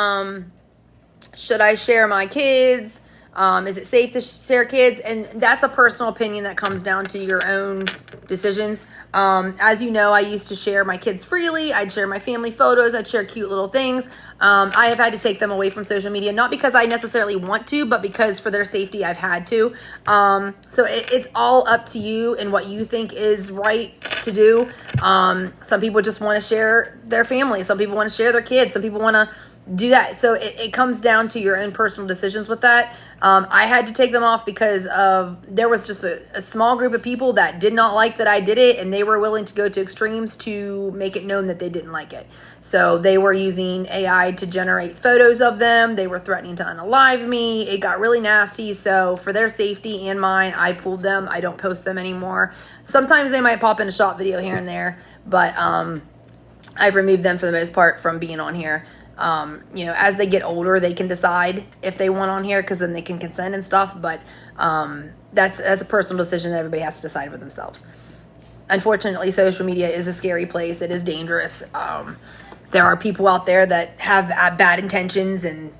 should I share my kids Is it safe to share kids? And that's a personal opinion that comes down to your own decisions. As you know, I used to share my kids freely. I'd share my family photos. I'd share cute little things. I have had to take them away from social media, not because I necessarily want to, but because for their safety, I've had to. So it's all up to you and what you think is right to do. Some people just want to share their family. Some people want to share their kids. Some people want to do that. So it comes down to your own personal decisions with that. I had to take them off because there was just a small group of people that did not like that I did it, and they were willing to go to extremes to make it known that they didn't like it. So they were using AI to generate photos of them. They were threatening to unalive me. It got really nasty. So for their safety and mine, I pulled them. I don't post them anymore. Sometimes they might pop in a shop video here and there, but I've removed them for the most part from being on here. As they get older, they can decide if they want on here, because then they can consent and stuff. But that's a personal decision that everybody has to decide for themselves. Unfortunately, social media is a scary place. It is dangerous. There are people out there that have bad intentions, and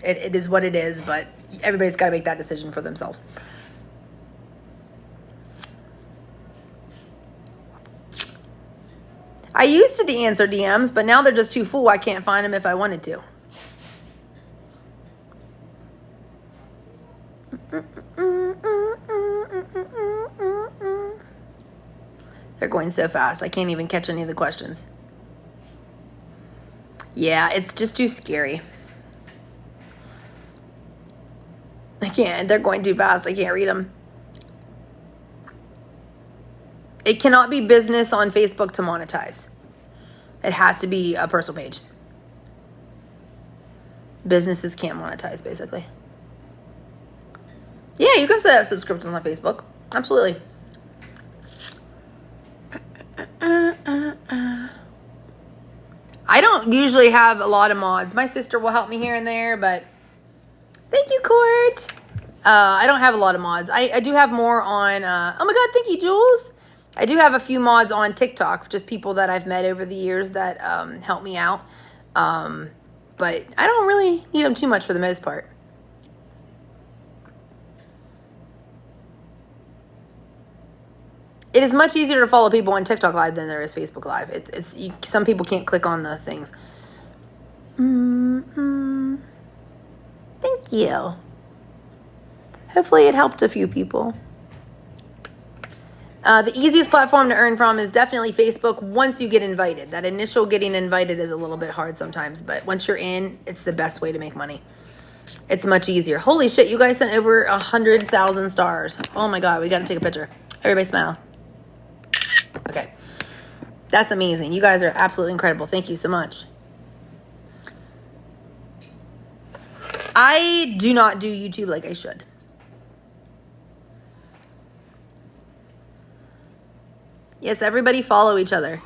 it is what it is. But everybody's got to make that decision for themselves. I used to answer DMs, but now they're just too full. I can't find them if I wanted to. They're going so fast. I can't even catch any of the questions. Yeah, it's just too scary. I can't. They're going too fast. I can't read them. It cannot be business on Facebook to monetize. It has to be a personal page. Businesses can't monetize, basically. Yeah, you can set up subscriptions on Facebook. Absolutely. I don't usually have a lot of mods. My sister will help me here and there, but thank you, Court. I don't have a lot of mods. I do have more on, oh my God, thank you, Jules. I do have a few mods on TikTok, just people that I've met over the years that help me out. But I don't really need them too much for the most part. It is much easier to follow people on TikTok Live than there is Facebook Live. Some people can't click on the things. Thank you. Hopefully it helped a few people. The easiest platform to earn from is definitely Facebook once you get invited. That initial getting invited is a little bit hard sometimes, but once you're in, it's the best way to make money. It's much easier. Holy shit, you guys sent over 100,000 stars. Oh my God, we got to take a picture. Everybody smile. Okay. That's amazing. You guys are absolutely incredible. Thank you so much. I do not do YouTube like I should. Yes, everybody follow each other.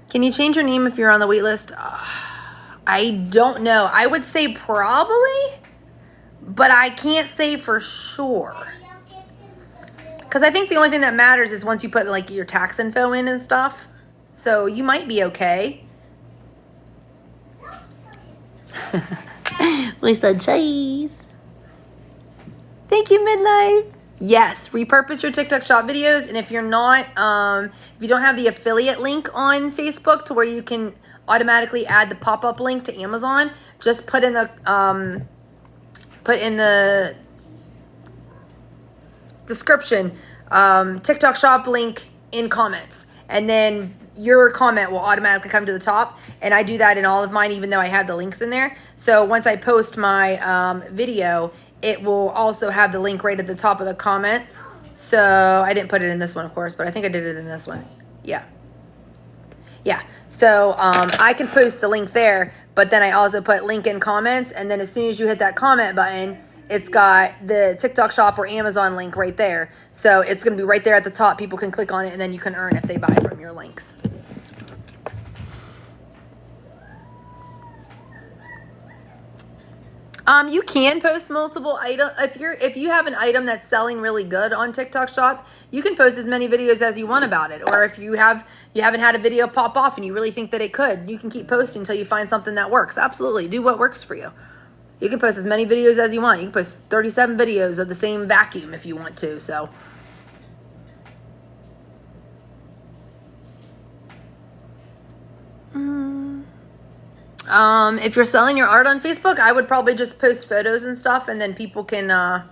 Can you change your name if you're on the wait list? I don't know. I would say probably, but I can't say for sure. Because I think the only thing that matters is once you put like your tax info in and stuff. So you might be okay. Lisa Chase. Thank you, Midlife. Yes, repurpose your TikTok shop videos. And if you're not, if you don't have the affiliate link on Facebook to where you can automatically add the pop-up link to Amazon, just put in the description, TikTok shop link in comments. And then your comment will automatically come to the top. And I do that in all of mine, even though I have the links in there. So once I post my video, it will also have the link right at the top of the comments. So I didn't put it in this one, of course, but I think I did it in this one. Yeah. Yeah. So I can post the link there, but then I also put link in comments. And then as soon as you hit that comment button, it's got the TikTok shop or Amazon link right there. So it's going to be right there at the top. People can click on it and then you can earn if they buy from your links. You can post multiple items. If you have an item that's selling really good on TikTok Shop, you can post as many videos as you want about it. Or if you haven't had a video pop off and you really think that it could, you can keep posting until you find something that works. Absolutely. Do what works for you. You can post as many videos as you want. You can post 37 videos of the same vacuum if you want to. So, if you're selling your art on Facebook, I would probably just post photos and stuff, and then people can, I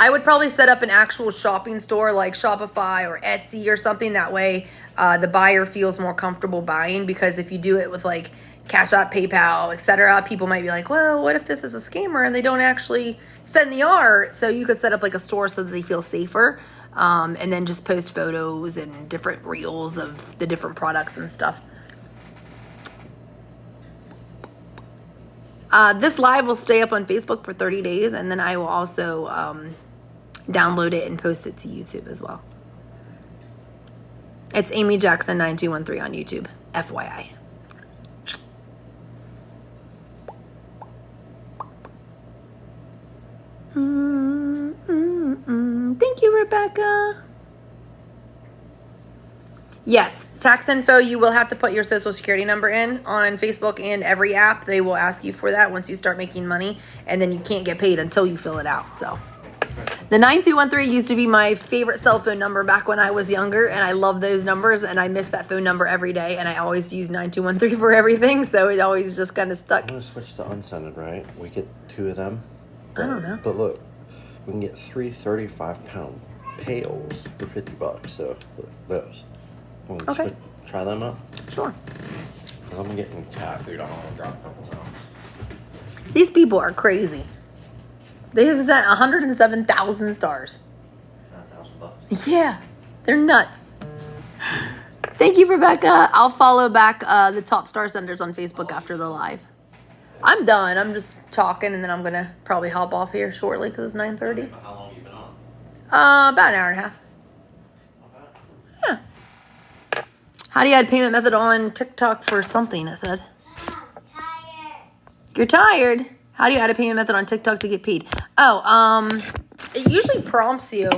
would probably set up an actual shopping store like Shopify or Etsy or something. That way the buyer feels more comfortable buying, because if you do it with like Cash App, PayPal, etc., people might be like, well, what if this is a scammer and they don't actually send the art? So you could set up like a store so that they feel safer, and then just post photos and different reels of the different products and stuff. This live will stay up on Facebook for 30 days, and then I will also download it and post it to YouTube as well. It's Amy Jackson 9213 on YouTube, FYI. Thank you, Rebecca. Yes, tax info, you will have to put your social security number in on Facebook and every app. They will ask you for that once you start making money, and then you can't get paid until you fill it out. So the 9213 used to be my favorite cell phone number back when I was younger, and I love those numbers, and I miss that phone number every day, and I always use 9213 for everything, so it always just kind of stuck. I'm going to switch to unscented, right? We get 2 of them. I don't know. But look, we can get 3 35-pound pails for $50. So look, those. Okay. Try them up. Sure. Because I'm getting cat food. I don't want to drop a couple pounds. These people are crazy. They have sent 107,000 stars. $9,000. Yeah, they're nuts. Thank you, Rebecca. I'll follow back the top star senders on Facebook after the live. I'm done. I'm just talking, and then I'm going to probably hop off here shortly because it's 9:30. How long have you been on? About an hour and a half. Yeah. How do you add payment method on TikTok for something, it said? You're tired. How do you add a payment method on TikTok to get paid? Oh, it usually prompts you.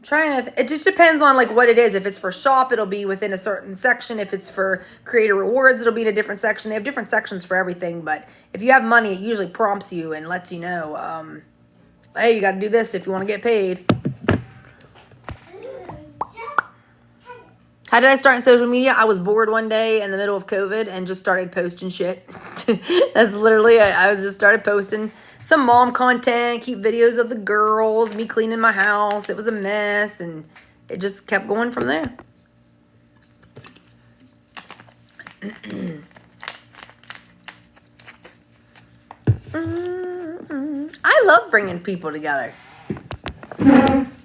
It just depends on like what it is. If it's for shop, it'll be within a certain section. If it's for creator rewards, it'll be in a different section. They have different sections for everything. But if you have money, it usually prompts you and lets you know, hey, you got to do this if you want to get paid. How did I start in social media? I was bored one day in the middle of COVID and just started posting shit. That's literally it. I just started posting some mom content, keep videos of the girls, me cleaning my house. It was a mess, and it just kept going from there. I love bringing people together.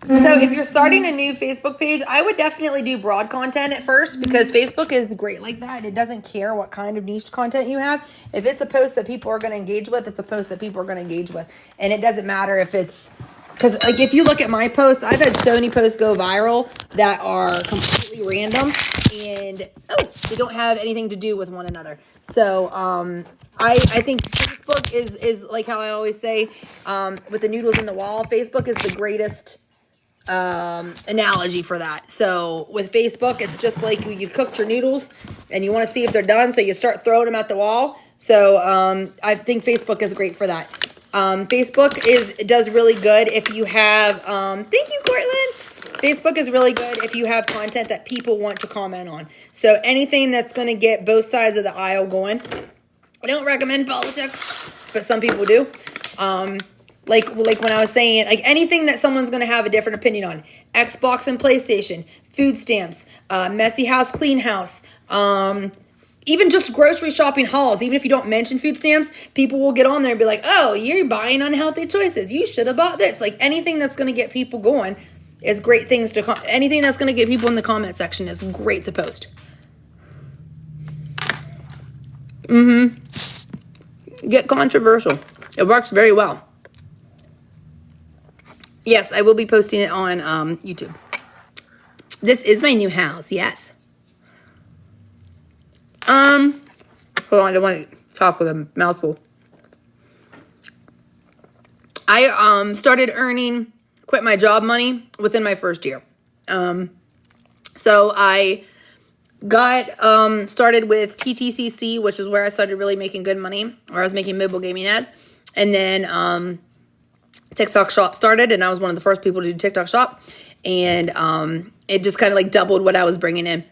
So if you're starting a new Facebook page, I would definitely do broad content at first, because Facebook is great like that. It doesn't care what kind of niche content you have. If it's a post that people are going to engage with, it's a post that people are going to engage with. And it doesn't matter if it's, because like if you look at my posts, I've had so many posts go viral that are completely random and they don't have anything to do with one another. So I think Facebook is like how I always say, with the noodles in the wall, Facebook is the greatest analogy for that. So with Facebook, it's just like you cooked your noodles and you want to see if they're done, so you start throwing them at the wall. So I think Facebook is great for that. Facebook does really good if you have thank you, Cortland. Facebook is really good if you have content that people want to comment on. So anything that's going to get both sides of the aisle going. I don't recommend politics, but some people do. Like when I was saying, like anything that someone's going to have a different opinion on. Xbox and PlayStation, food stamps, messy house, clean house, even just grocery shopping hauls. Even if you don't mention food stamps, people will get on there and be like, oh, you're buying unhealthy choices. You should have bought this. Like anything that's going to get people going is great things to, anything that's going to get people in the comment section is great to post. Get controversial. It works very well. Yes, I will be posting it on YouTube. This is my new house, yes. Hold on, I don't want to talk with a mouthful. I started quit my job money within my first year. So I got started with TTCC, which is where I started really making good money, where I was making mobile gaming ads. And then TikTok Shop started, and I was one of the first people to do TikTok Shop. And it just kind of like doubled what I was bringing in.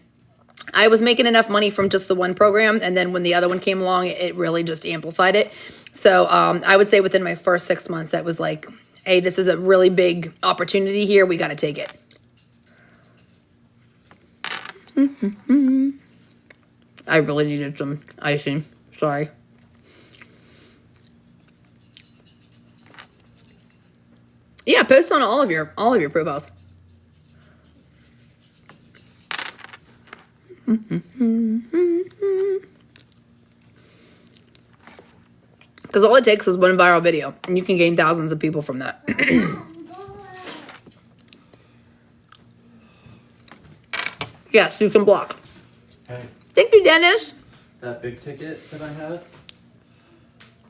I was making enough money from just the one program, and then when the other one came along, it really just amplified it. So I would say within my first 6 months, I was like, hey, this is a really big opportunity here. We got to take it. I really needed some icing. Sorry. Yeah, post on all of your profiles. Because all it takes is one viral video, and you can gain thousands of people from that. Yes, you can block. Hey, Thank you, Dennis. that big ticket that I had,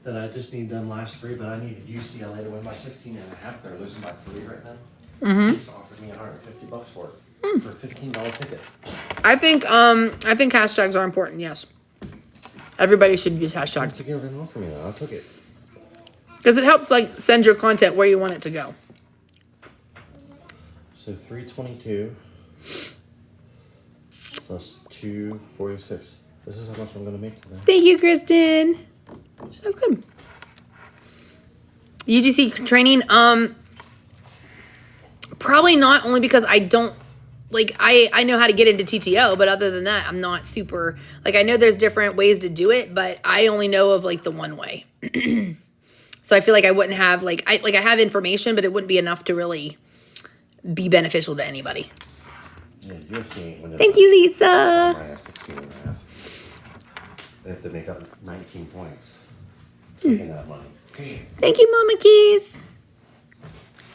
that I just need done last 3, but I needed UCLA to win by 16.5. They're losing by 3 right now. They just offered me $150 for it for a $15 ticket. I think hashtags are important. Yes, everybody should use hashtags It's a give and offer me though. I took it. because it helps like send your content where you want it to go. So 322 plus 246. This is how much I'm gonna make today. Thank you, Kristen. That's good. UGC training, probably not, only because I don't, like, I know how to get into TTO, but other than that, I'm not super, like, I know there's different ways to do it, but I only know of, like, the one way. So I feel like I wouldn't have, I have information, but it wouldn't be enough to really be beneficial to anybody. Yeah, UFC when Thank you, Lisa. minus 16.5. They have to make up 19 points. Taking that money. Thank you, Mama Keys.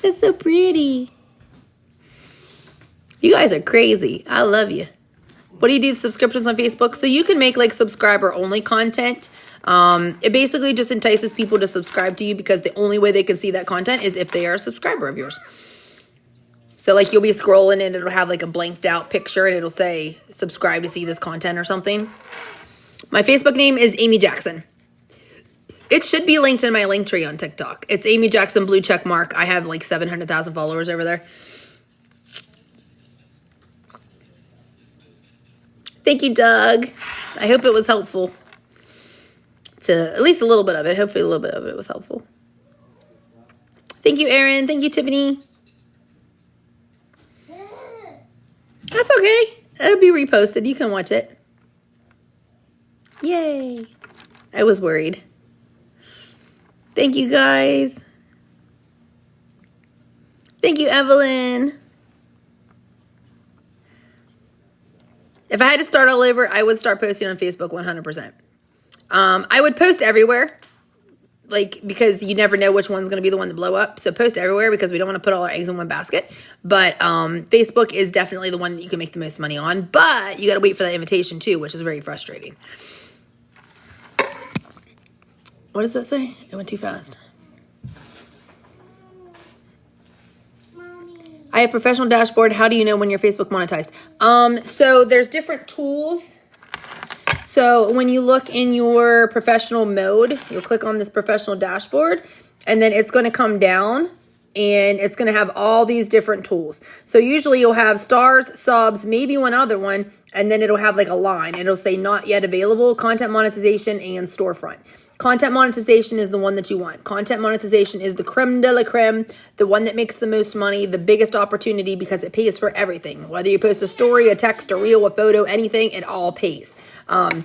That's so pretty. You guys are crazy. I love you. What do you do? Subscriptions on Facebook? So you can make like subscriber only content. It basically just entices people to subscribe to you because the only way they can see that content is if they are a subscriber of yours. So like you'll be scrolling and it'll have like a blanked out picture and it'll say subscribe to see this content or something. My Facebook name is Amy Jackson. It should be linked in my link tree on TikTok. It's Amy Jackson blue check mark. I have like 700,000 followers over there. Thank you, Doug. I hope it was helpful. To at least a little bit of it. Hopefully a little bit of it was helpful. Thank you, Erin. Thank you, Tiffany. That's okay. It'll be reposted. You can watch it. Yay. I was worried. Thank you, guys. Thank you, Evelyn. If I had to start all over, I would start posting on Facebook 100%. I would post everywhere, like, because you never know which one's going to be the one to blow up. So post everywhere because we don't want to put all our eggs in one basket. But Facebook is definitely the one that you can make the most money on. But you got to wait for that invitation too, which is very frustrating. What does that say? It went too fast. I have professional dashboard. How do you know when your Facebook monetized? So there's different tools. So when you look in your professional mode, you'll click on this professional dashboard and then it's going to come down and it's going to have all these different tools. So usually you'll have stars, subs, maybe one other one, and then it'll have like a line. It'll say not yet available, content monetization, and storefront. Content monetization is the one that you want. Content monetization is the creme de la creme, the one that makes the most money, the biggest opportunity because it pays for everything. Whether you post a story, a text, a reel, a photo, anything, it all pays.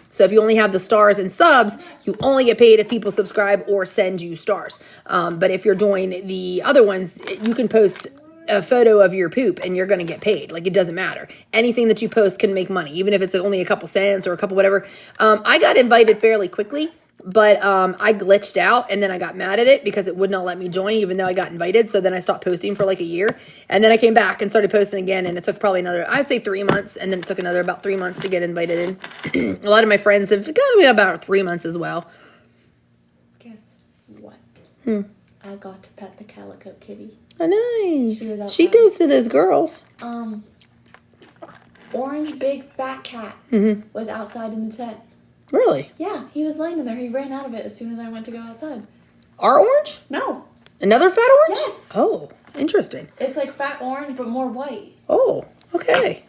So if you only have the stars and subs, you only get paid if people subscribe or send you stars. But if you're doing the other ones, you can post a photo of your poop and you're going to get paid. Like, it doesn't matter. Anything that you post can make money, even if it's only a couple cents or a couple whatever. I got invited fairly quickly, but I glitched out and then I got mad at it because it would not let me join even though I got invited. So then I stopped posting for like a year and then I came back and started posting again, and it took probably another, I'd say 3 months, and then it took another about 3 months to get invited in. A lot of my friends have got me about 3 months as well. Guess what? I got to pet the calico kitty. Oh, nice. She was She outside. goes to those girls. orange big fat cat was outside in the tent. Really? Yeah, he was laying in there. He ran out of it as soon as I went to go outside. Our orange? No. Another fat orange? Yes. Oh, interesting. It's like fat orange, but more white. Oh, okay.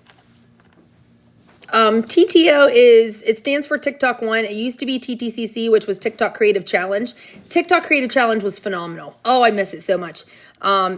TTO it stands for TikTok One. It used to be TTCC, which was TikTok Creative Challenge. TikTok Creative Challenge was phenomenal. Oh, I miss it so much.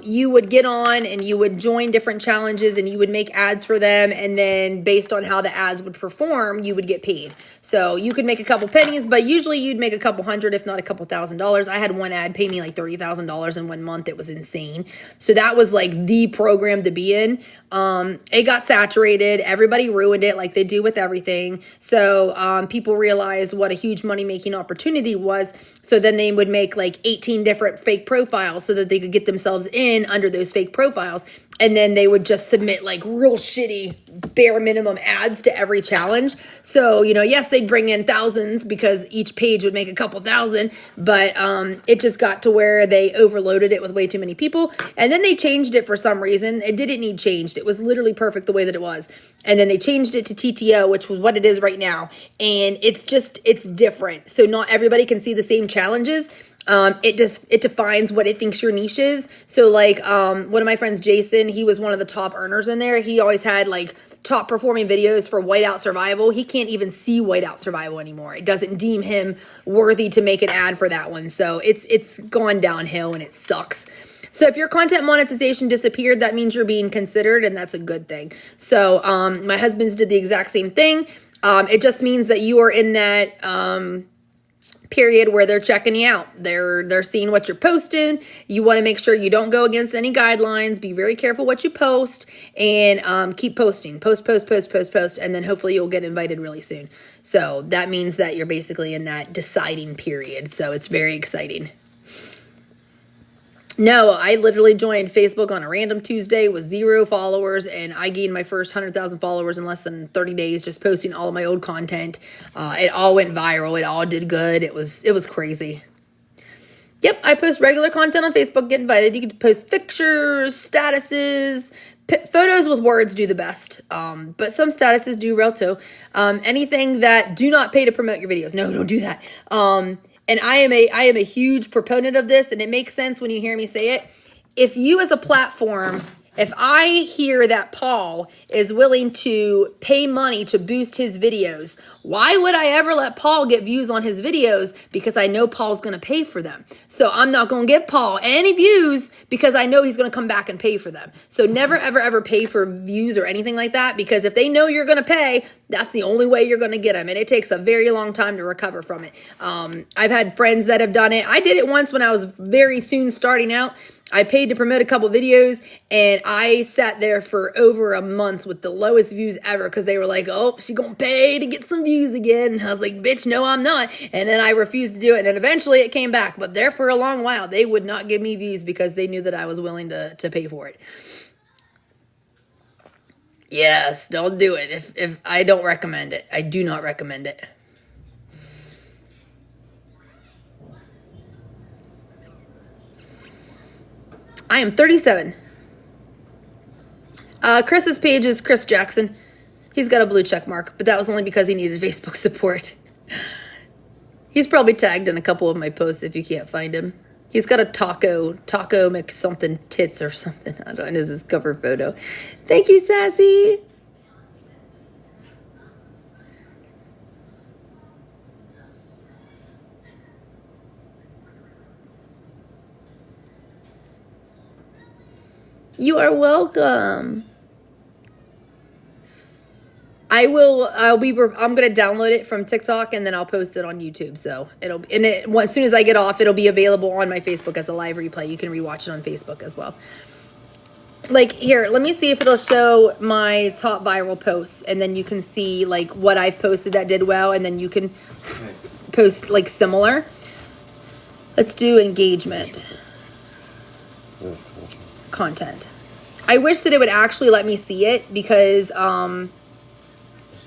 You would get on and you would join different challenges and you would make ads for them. And then based on how the ads would perform, you would get paid. So you could make a couple pennies, but usually you'd make a couple hundred, if not a couple $1,000s. I had one ad pay me like $30,000 in 1 month. It was insane. So that was like the program to be in. It got saturated. Everybody ruined it like they do with everything. So people realized what a huge money-making opportunity was. So then they would make like 18 different fake profiles so that they could get themselves in under those fake profiles. And then they would just submit like real shitty bare minimum ads to every challenge. So, you know, yes, they'd bring in thousands because each page would make a couple thousand, but it just got to where they overloaded it with way too many people. And then they changed it for some reason. It didn't need changed. It was literally perfect the way that it was. And then they changed it to TTO, which was what it is right now. And it's different. So not everybody can see the same challenges. It defines what it thinks your niche is. So like, one of my friends, Jason, he was one of the top earners in there. He always had like top performing videos for whiteout survival. He can't even see whiteout survival anymore. It doesn't deem him worthy to make an ad for that one. So it's gone downhill and it sucks. So if your content monetization disappeared, that means you're being considered, and that's a good thing. So, my husband's did the exact same thing. It just means that you are in that, period where they're checking you out. They're seeing what you're posting. You want to make sure you don't go against any guidelines. Be very careful what you post and keep posting. Post, and then hopefully you'll get invited really soon. So that means that you're basically in that deciding period. So it's very exciting. No, I literally joined Facebook on a random Tuesday with 0 followers, and I gained my first 100,000 followers in less than 30 days just posting all of my old content. It all went viral. It all did good. It was crazy. Yep, I post regular content on Facebook, get invited. You can post pictures, statuses, photos with words do the best, but some statuses do real too. Anything that do not pay to promote your videos. No, don't do that. And I am a huge proponent of this, and it makes sense when you hear me say it. If you as a platform, if I hear that Paul is willing to pay money to boost his videos, why would I ever let Paul get views on his videos? Because I know Paul's going to pay for them. So I'm not going to give Paul any views because I know he's going to come back and pay for them. So never, ever, ever pay for views or anything like that, because if they know you're going to pay, that's the only way you're going to get them. And it takes a very long time to recover from it. I've had friends that have done it. I did it once when I was very soon starting out. I paid to promote a couple videos, and I sat there for over a month with the lowest views ever because they were like, oh, she's going to pay to get some views again. And I was like, bitch, no, I'm not. And then I refused to do it. And then eventually it came back. But there for a long while, they would not give me views because they knew that I was willing to pay for it. Yes, don't do it. If I don't recommend it. I do not recommend it. I am 37. Chris's page is Chris Jackson. He's got a blue check mark, but that was only because he needed Facebook support. He's probably tagged in a couple of my posts if you can't find him. He's got a taco mix something tits or something. I don't know, this is his cover photo. Thank you, Sassy. You are welcome. I'm going to download it from TikTok and then I'll post it on YouTube. So as soon as I get off, it'll be available on my Facebook as a live replay. You can rewatch it on Facebook as well. Like here, let me see if it'll show my top viral posts, and then you can see like what I've posted that did well, and then you can post like similar. Let's do engagement. Content. I wish that it would actually let me see it because Let's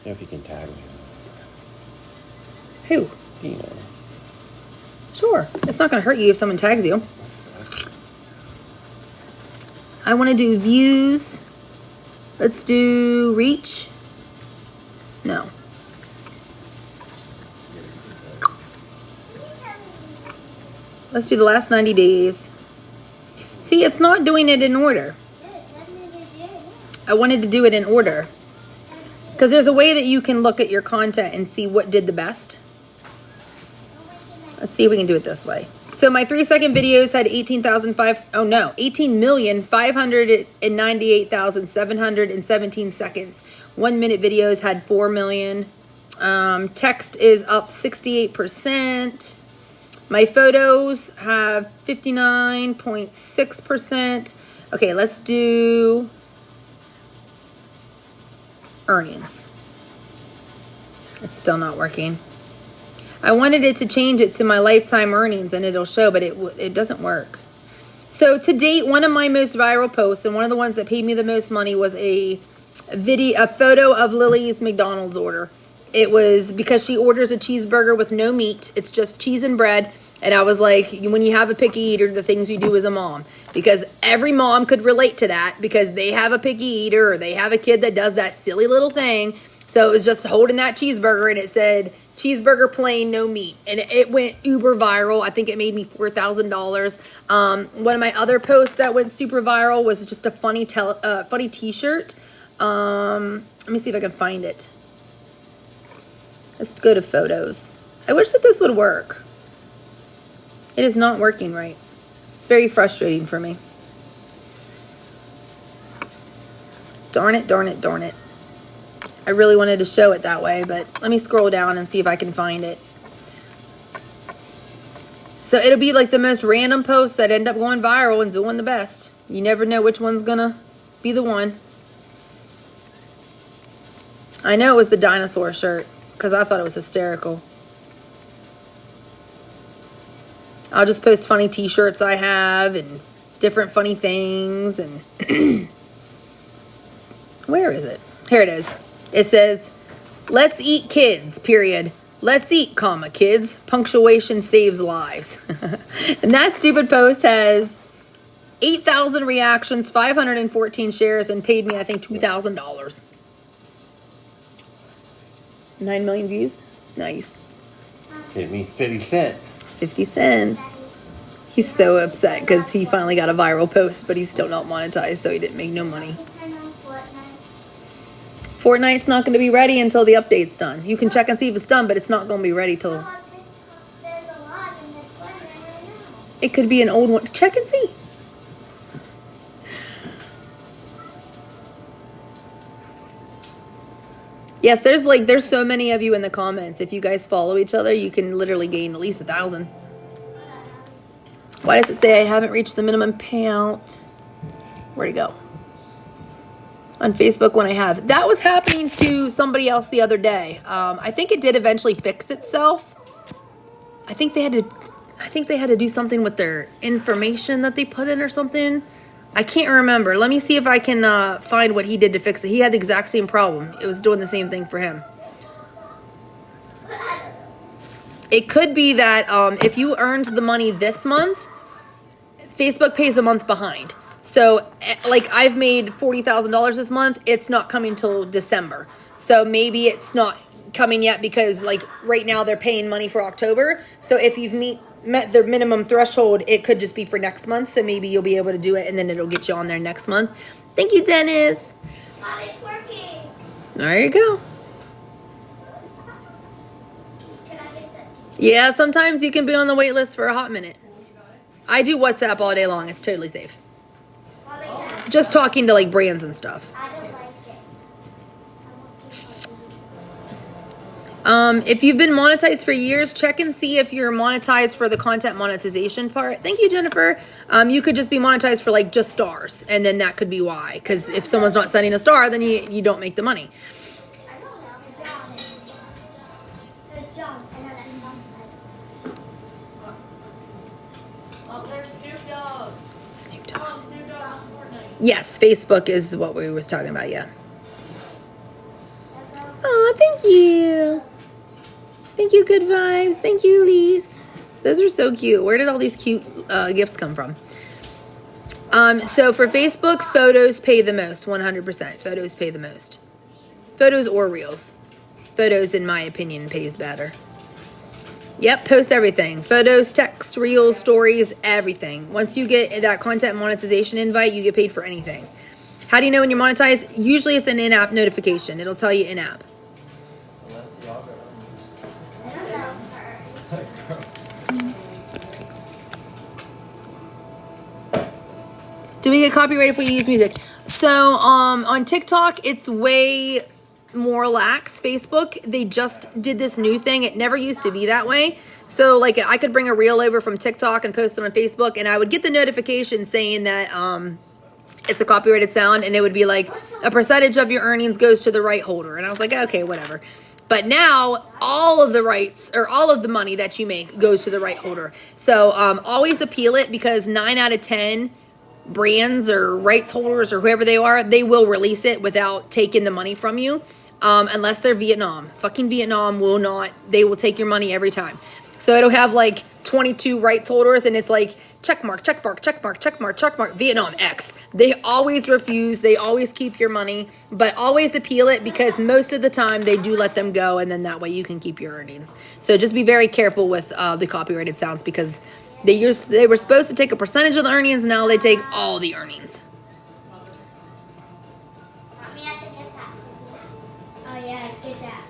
see if you can tag me. Who? You know. Sure. It's not going to hurt you if someone tags you. I want to do views. Let's do reach. No. Let's do the last 90 days. See, it's not doing it in order. I wanted to do it in order. Because there's a way that you can look at your content and see what did the best. Let's see if we can do it this way. So my 3-second videos had 18,598,717 seconds. 1-minute videos had 4 million. Text is up 68%. My photos have 59.6%. Okay, let's do earnings. It's still not working. I wanted it to change it to my lifetime earnings and it'll show, but it doesn't work. So to date, one of my most viral posts and one of the ones that paid me the most money was a photo of Lily's McDonald's order. It was because she orders a cheeseburger with no meat. It's just cheese and bread. And I was like, when you have a picky eater, the things you do as a mom. Because every mom could relate to that because they have a picky eater or they have a kid that does that silly little thing. So it was just holding that cheeseburger and it said, cheeseburger plain, no meat. And it went uber viral. I think it made me $4,000. One of my other posts that went super viral was just a funny t-shirt. Let me see if I can find it. Let's go to photos. I wish that this would work. It is not working right. It's very frustrating for me. Darn it, darn it, darn it. I really wanted to show it that way, but let me scroll down and see if I can find it. So it'll be like the most random posts that end up going viral and doing the best. You never know which one's gonna be the one. I know it was the dinosaur shirt because I thought it was hysterical. I'll just post funny t-shirts I have and different funny things and where is it? Here it is. It says, let's eat kids, period. Let's eat, comma, kids. Punctuation saves lives. And that stupid post has 8,000 reactions, 514 shares, and paid me, I think, $2,000. 9 million views? Nice. Paid me 50 cents. 50 cents. He's so upset because he finally got a viral post, but he's still not monetized, so he didn't make no money. Fortnite's not going to be ready until the update's done. You can check and see if it's done, but it's not going to be ready till... It could be an old one. Check and see. Yes, there's so many of you in the comments. If you guys follow each other, you can literally gain at least 1,000. Why does it say I haven't reached the minimum payout? Where'd it go? On Facebook when I have. That was happening to somebody else the other day. I think it did eventually fix itself. I think they had to do something with their information that they put in or something. I can't remember. Let me see if I can find what he did to fix it. He had the exact same problem. It was doing the same thing for him. It could be that if you earned the money this month, Facebook pays a month behind. So, like, I've made $40,000 this month. It's not coming till December. So maybe it's not coming yet because, like, right now they're paying money for October. So if you've met the minimum threshold, it could just be for next month. So maybe you'll be able to do it, and then it'll get you on there next month. Thank you, Dennis. Mom, it's working. There you go. Can I get that? Yeah, sometimes you can be on the wait list for a hot minute. I do WhatsApp all day long. It's totally safe. Mom, it's Just talking to, like, brands and stuff. I don't like it. If you've been monetized for years, check and see if you're monetized for the content monetization part. Thank you, Jennifer. You could just be monetized for, like, just stars, and then that could be why. Because if someone's not sending a star, then you don't make the money. I don't know. Good job. And then Oh, there's Snoop Dogg. Snoop Come Dogg. on, Snoop Dogg on Fortnite. Yes, Facebook is what we was talking about, yeah. Oh, thank you. Thank you, good vibes. Thank you, Elise. Those are so cute. Where did all these cute gifts come from? So for Facebook, photos pay the most, 100%. Photos pay the most. Photos or reels. Photos, in my opinion, pays better. Yep, post everything. Photos, text, reels, stories, everything. Once you get that content monetization invite, you get paid for anything. How do you know when you're monetized? Usually it's an in-app notification. It'll tell you in-app. Do we get copyrighted if we use music? So on TikTok, it's way more lax. Facebook, they just did this new thing. It never used to be that way. So like I could bring a reel over from TikTok and post it on Facebook, and I would get the notification saying that it's a copyrighted sound, and it would be like a percentage of your earnings goes to the right holder. And I was like, okay, whatever. But now all of the rights or all of the money that you make goes to the right holder. So always appeal it, because 9 out of 10 brands or rights holders or whoever they are, they will release it without taking the money from you, unless they're Vietnam. Fucking Vietnam will not. They will take your money every time. So it'll have like 22 rights holders, and it's like checkmark, checkmark, checkmark, checkmark, checkmark, Vietnam X. They always refuse. They always keep your money, but always appeal it, because most of the time they do let them go, and then that way you can keep your earnings. So just be very careful with the copyrighted sounds, because they were supposed to take a percentage of the earnings. Now they take all the earnings. Mommy, I have to get that. Oh yeah, get that.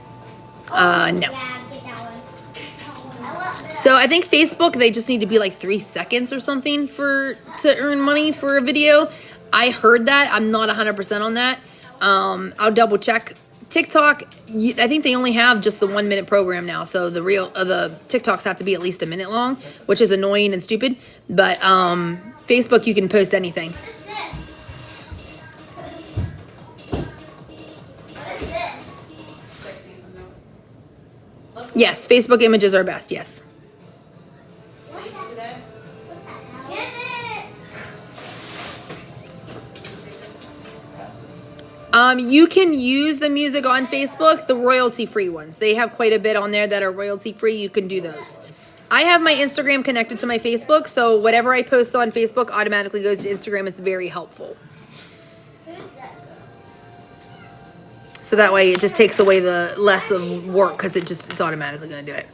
No. Yeah, get that one. I want this. So I think Facebook, they just need to be like 3 seconds or something to earn money for a video. I heard that. I'm not 100% on that. I'll double check. TikTok, I think they only have just the 1 minute program now. So the TikToks have to be at least a minute long, which is annoying and stupid. But Facebook, you can post anything. What is this? Yes, Facebook images are best. Yes. Get it! You can use the music on Facebook, the royalty-free ones. They have quite a bit on there that are royalty-free. You can do those. I have my Instagram connected to my Facebook, so whatever I post on Facebook automatically goes to Instagram. It's very helpful. So that way it just takes away the less of work, because it's automatically going to do it.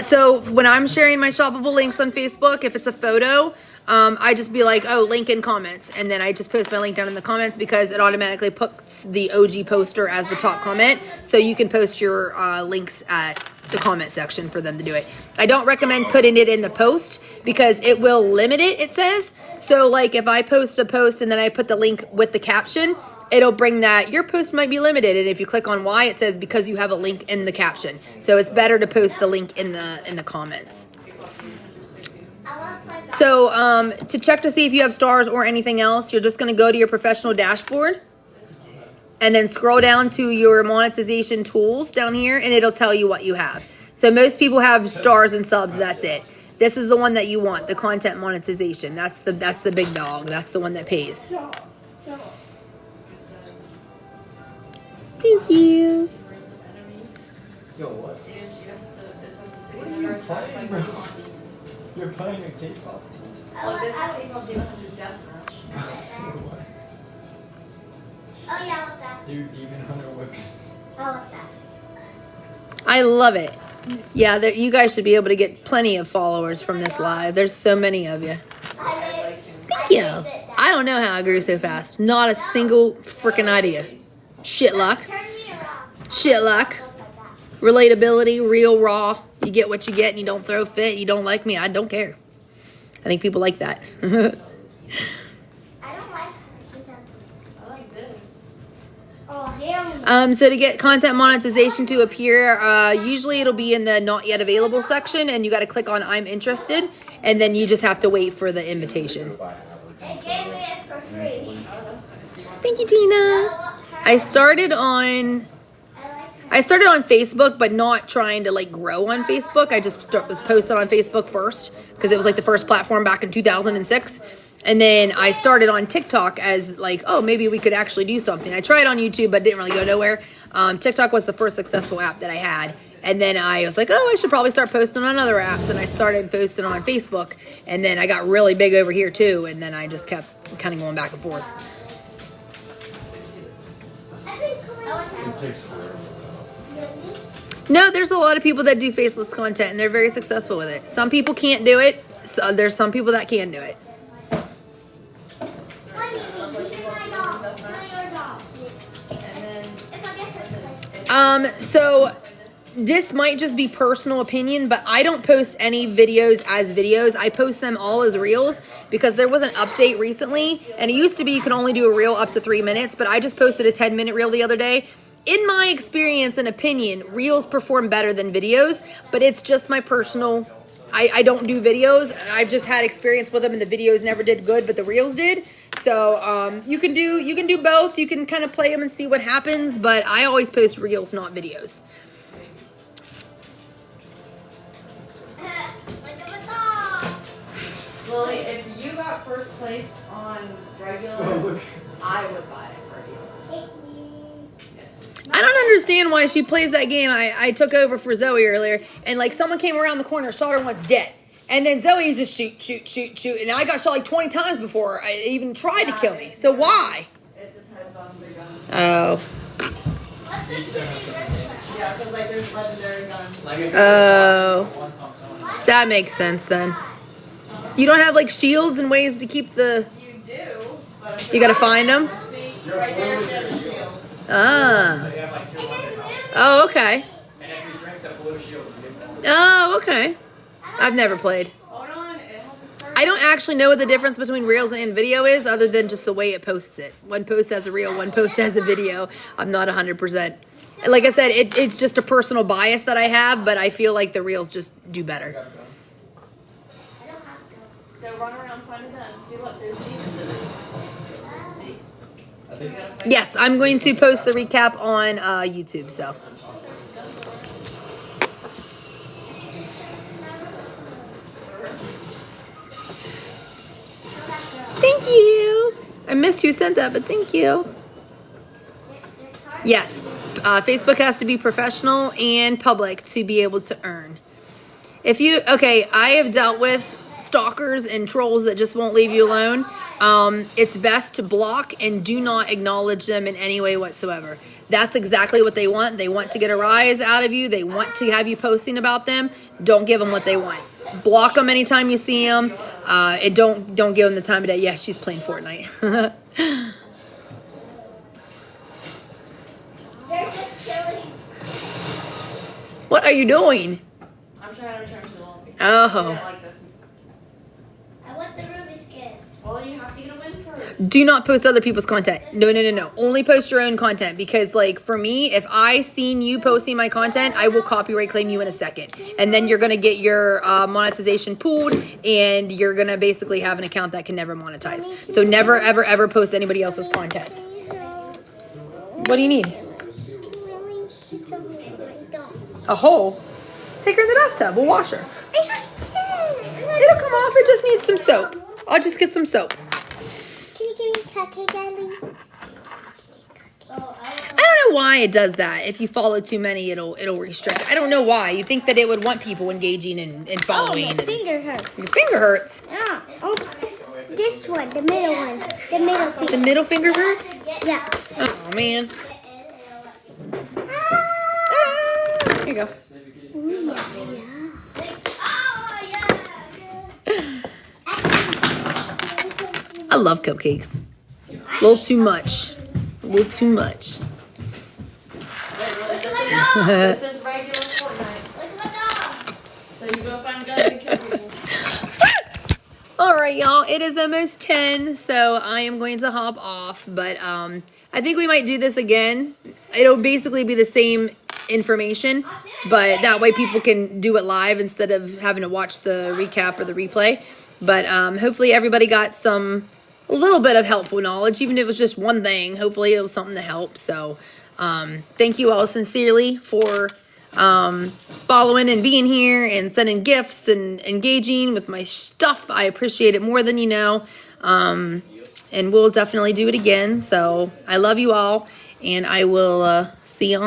So when I'm sharing my shoppable links on Facebook, if it's a photo, I just be like, oh, link in comments. And then I just post my link down in the comments, because it automatically puts the OG poster as the top comment. So you can post your links at the comment section for them to do it. I don't recommend putting it in the post, because it will limit it says. So like if I post a post and then I put the link with the caption, it'll bring that your post might be limited. And if you click on why, it says because you have a link in the caption. So it's better to post the link in the comments. So to check to see if you have stars or anything else, you're just going to go to your professional dashboard and then scroll down to your monetization tools down here, and it'll tell you what you have. So most people have stars and subs. That's it. This is the one that you want, the content monetization. That's the big dog. That's the one that pays. Thank you. Yo, what? What are you playing, bro? You're playing a K-pop. Oh, this is K-pop Demon Hunter Deathmatch. Oh yeah, what's that? You Demon Hunter weapons. I want that. I love it. Yeah, you guys should be able to get plenty of followers from this live. There's so many of you. Thank you. I don't know how I grew so fast. Not a single freaking idea. Shit luck. Turn me around. Shit luck. Relatability, real, raw. You get what you get, and you don't throw a fit. You don't like me, I don't care. I think people like that. I don't like her. I like this. Oh, hell no. So to get content monetization to appear, usually it'll be in the not yet available section, and you got to click on I'm interested, and then you just have to wait for the invitation. They gave me it for free. Thank you, Tina. I started on Facebook, but not trying to like grow on Facebook. I just was posted on Facebook first, because it was like the first platform back in 2006. And then I started on TikTok as like, oh, maybe we could actually do something. I tried on YouTube, but didn't really go nowhere. TikTok was the first successful app that I had. And then I was like, oh, I should probably start posting on other apps. And I started posting on Facebook. And then I got really big over here too. And then I just kept kind of going back and forth. It takes forever. No, there's a lot of people that do faceless content and they're very successful with it. Some people can't do it. So there's some people that can do it. So this might just be personal opinion, but I don't post any videos as videos. I post them all as reels because there was an update recently, and it used to be you can only do a reel up to 3 minutes, but I just posted a 10-minute reel the other day. In my experience and opinion, reels perform better than videos, but it's just my personal. I don't do videos. I've just had experience with them, and the videos never did good, but the reels did. So you can do both. You can kind of play them and see what happens, but I always post reels, not videos. Lily, if you got first place on regular, I would buy it for you. Yes. I don't understand why she plays that game. I took over for Zoe earlier, and like someone came around the corner, shot her once dead. And then Zoe's just shoot. And I got shot like 20 times before I even tried to kill me. So why? It depends on the gun. Oh. Yeah, because like there's legendary guns. Oh. That makes sense then. You don't have like shields and ways to keep the... You do, but You gotta find them? see, right there she has a shield. Ah. They have like 200. Oh, okay. And if you drink the blue shield, you get more. Oh, okay. I've never played. Hold on, it has a start. I don't actually know what the difference between reels and video is other than just the way it posts it. One post has a reel, one post has a video. I'm not 100%. Like I said, it's just a personal bias that I have, but I feel like the reels just do better. So run around, find a gun, see what there's demons in it. See? I think You gotta fight. Yes, I'm going to post the recap on YouTube, so. Thank you. I missed who sent that, but thank you. Yes, Facebook has to be professional and public to be able to earn. Okay, I have dealt with stalkers and trolls that just won't leave you alone. It's best to block and do not acknowledge them in any way whatsoever. That's exactly what they want. They want to get a rise out of you. They want to have you posting about them. Don't give them what they want. Block them anytime you see them. And don't give them the time of day. Yeah, she's playing Fortnite. They're just killing. What are you doing? I'm trying to return to the lobby. Oh. I don't like this. I want the Ruby skin. Well, you have to get a win first. Do not post other people's content. No. Only post your own content because, like, for me, if I seen you posting my content, I will copyright claim you in a second. And then you're going to get your monetization pulled, and you're going to basically have an account that can never monetize. So never, ever, ever post anybody else's content. What do you need? A hole? Take her in the bathtub. We'll wash her. It'll come off. It just needs some soap. I'll just get some soap. Can you give me cupcake at least? I don't know why it does that. If you follow too many, it'll restrict. I don't know why. You think that it would want people engaging and following. Oh, my finger hurts. Your finger hurts. Yeah. Oh, this one, the middle one. The middle finger. The middle finger hurts? Yeah. Oh, man. Ah, here you go. Ooh, I love cupcakes. A little too much. A little too much. This is regular Fortnite. So you go find guns and kill people. All right, y'all. It is almost 10, so I am going to hop off. But I think we might do this again. It'll basically be the same information, but that way people can do it live instead of having to watch the recap or the replay. But hopefully everybody got a little bit of helpful knowledge, even if it was just one thing. Hopefully it was something to help. So thank you all sincerely for following and being here and sending gifts and engaging with my stuff. I appreciate it more than you know. And we'll definitely do it again. So I love you all, and I will see you on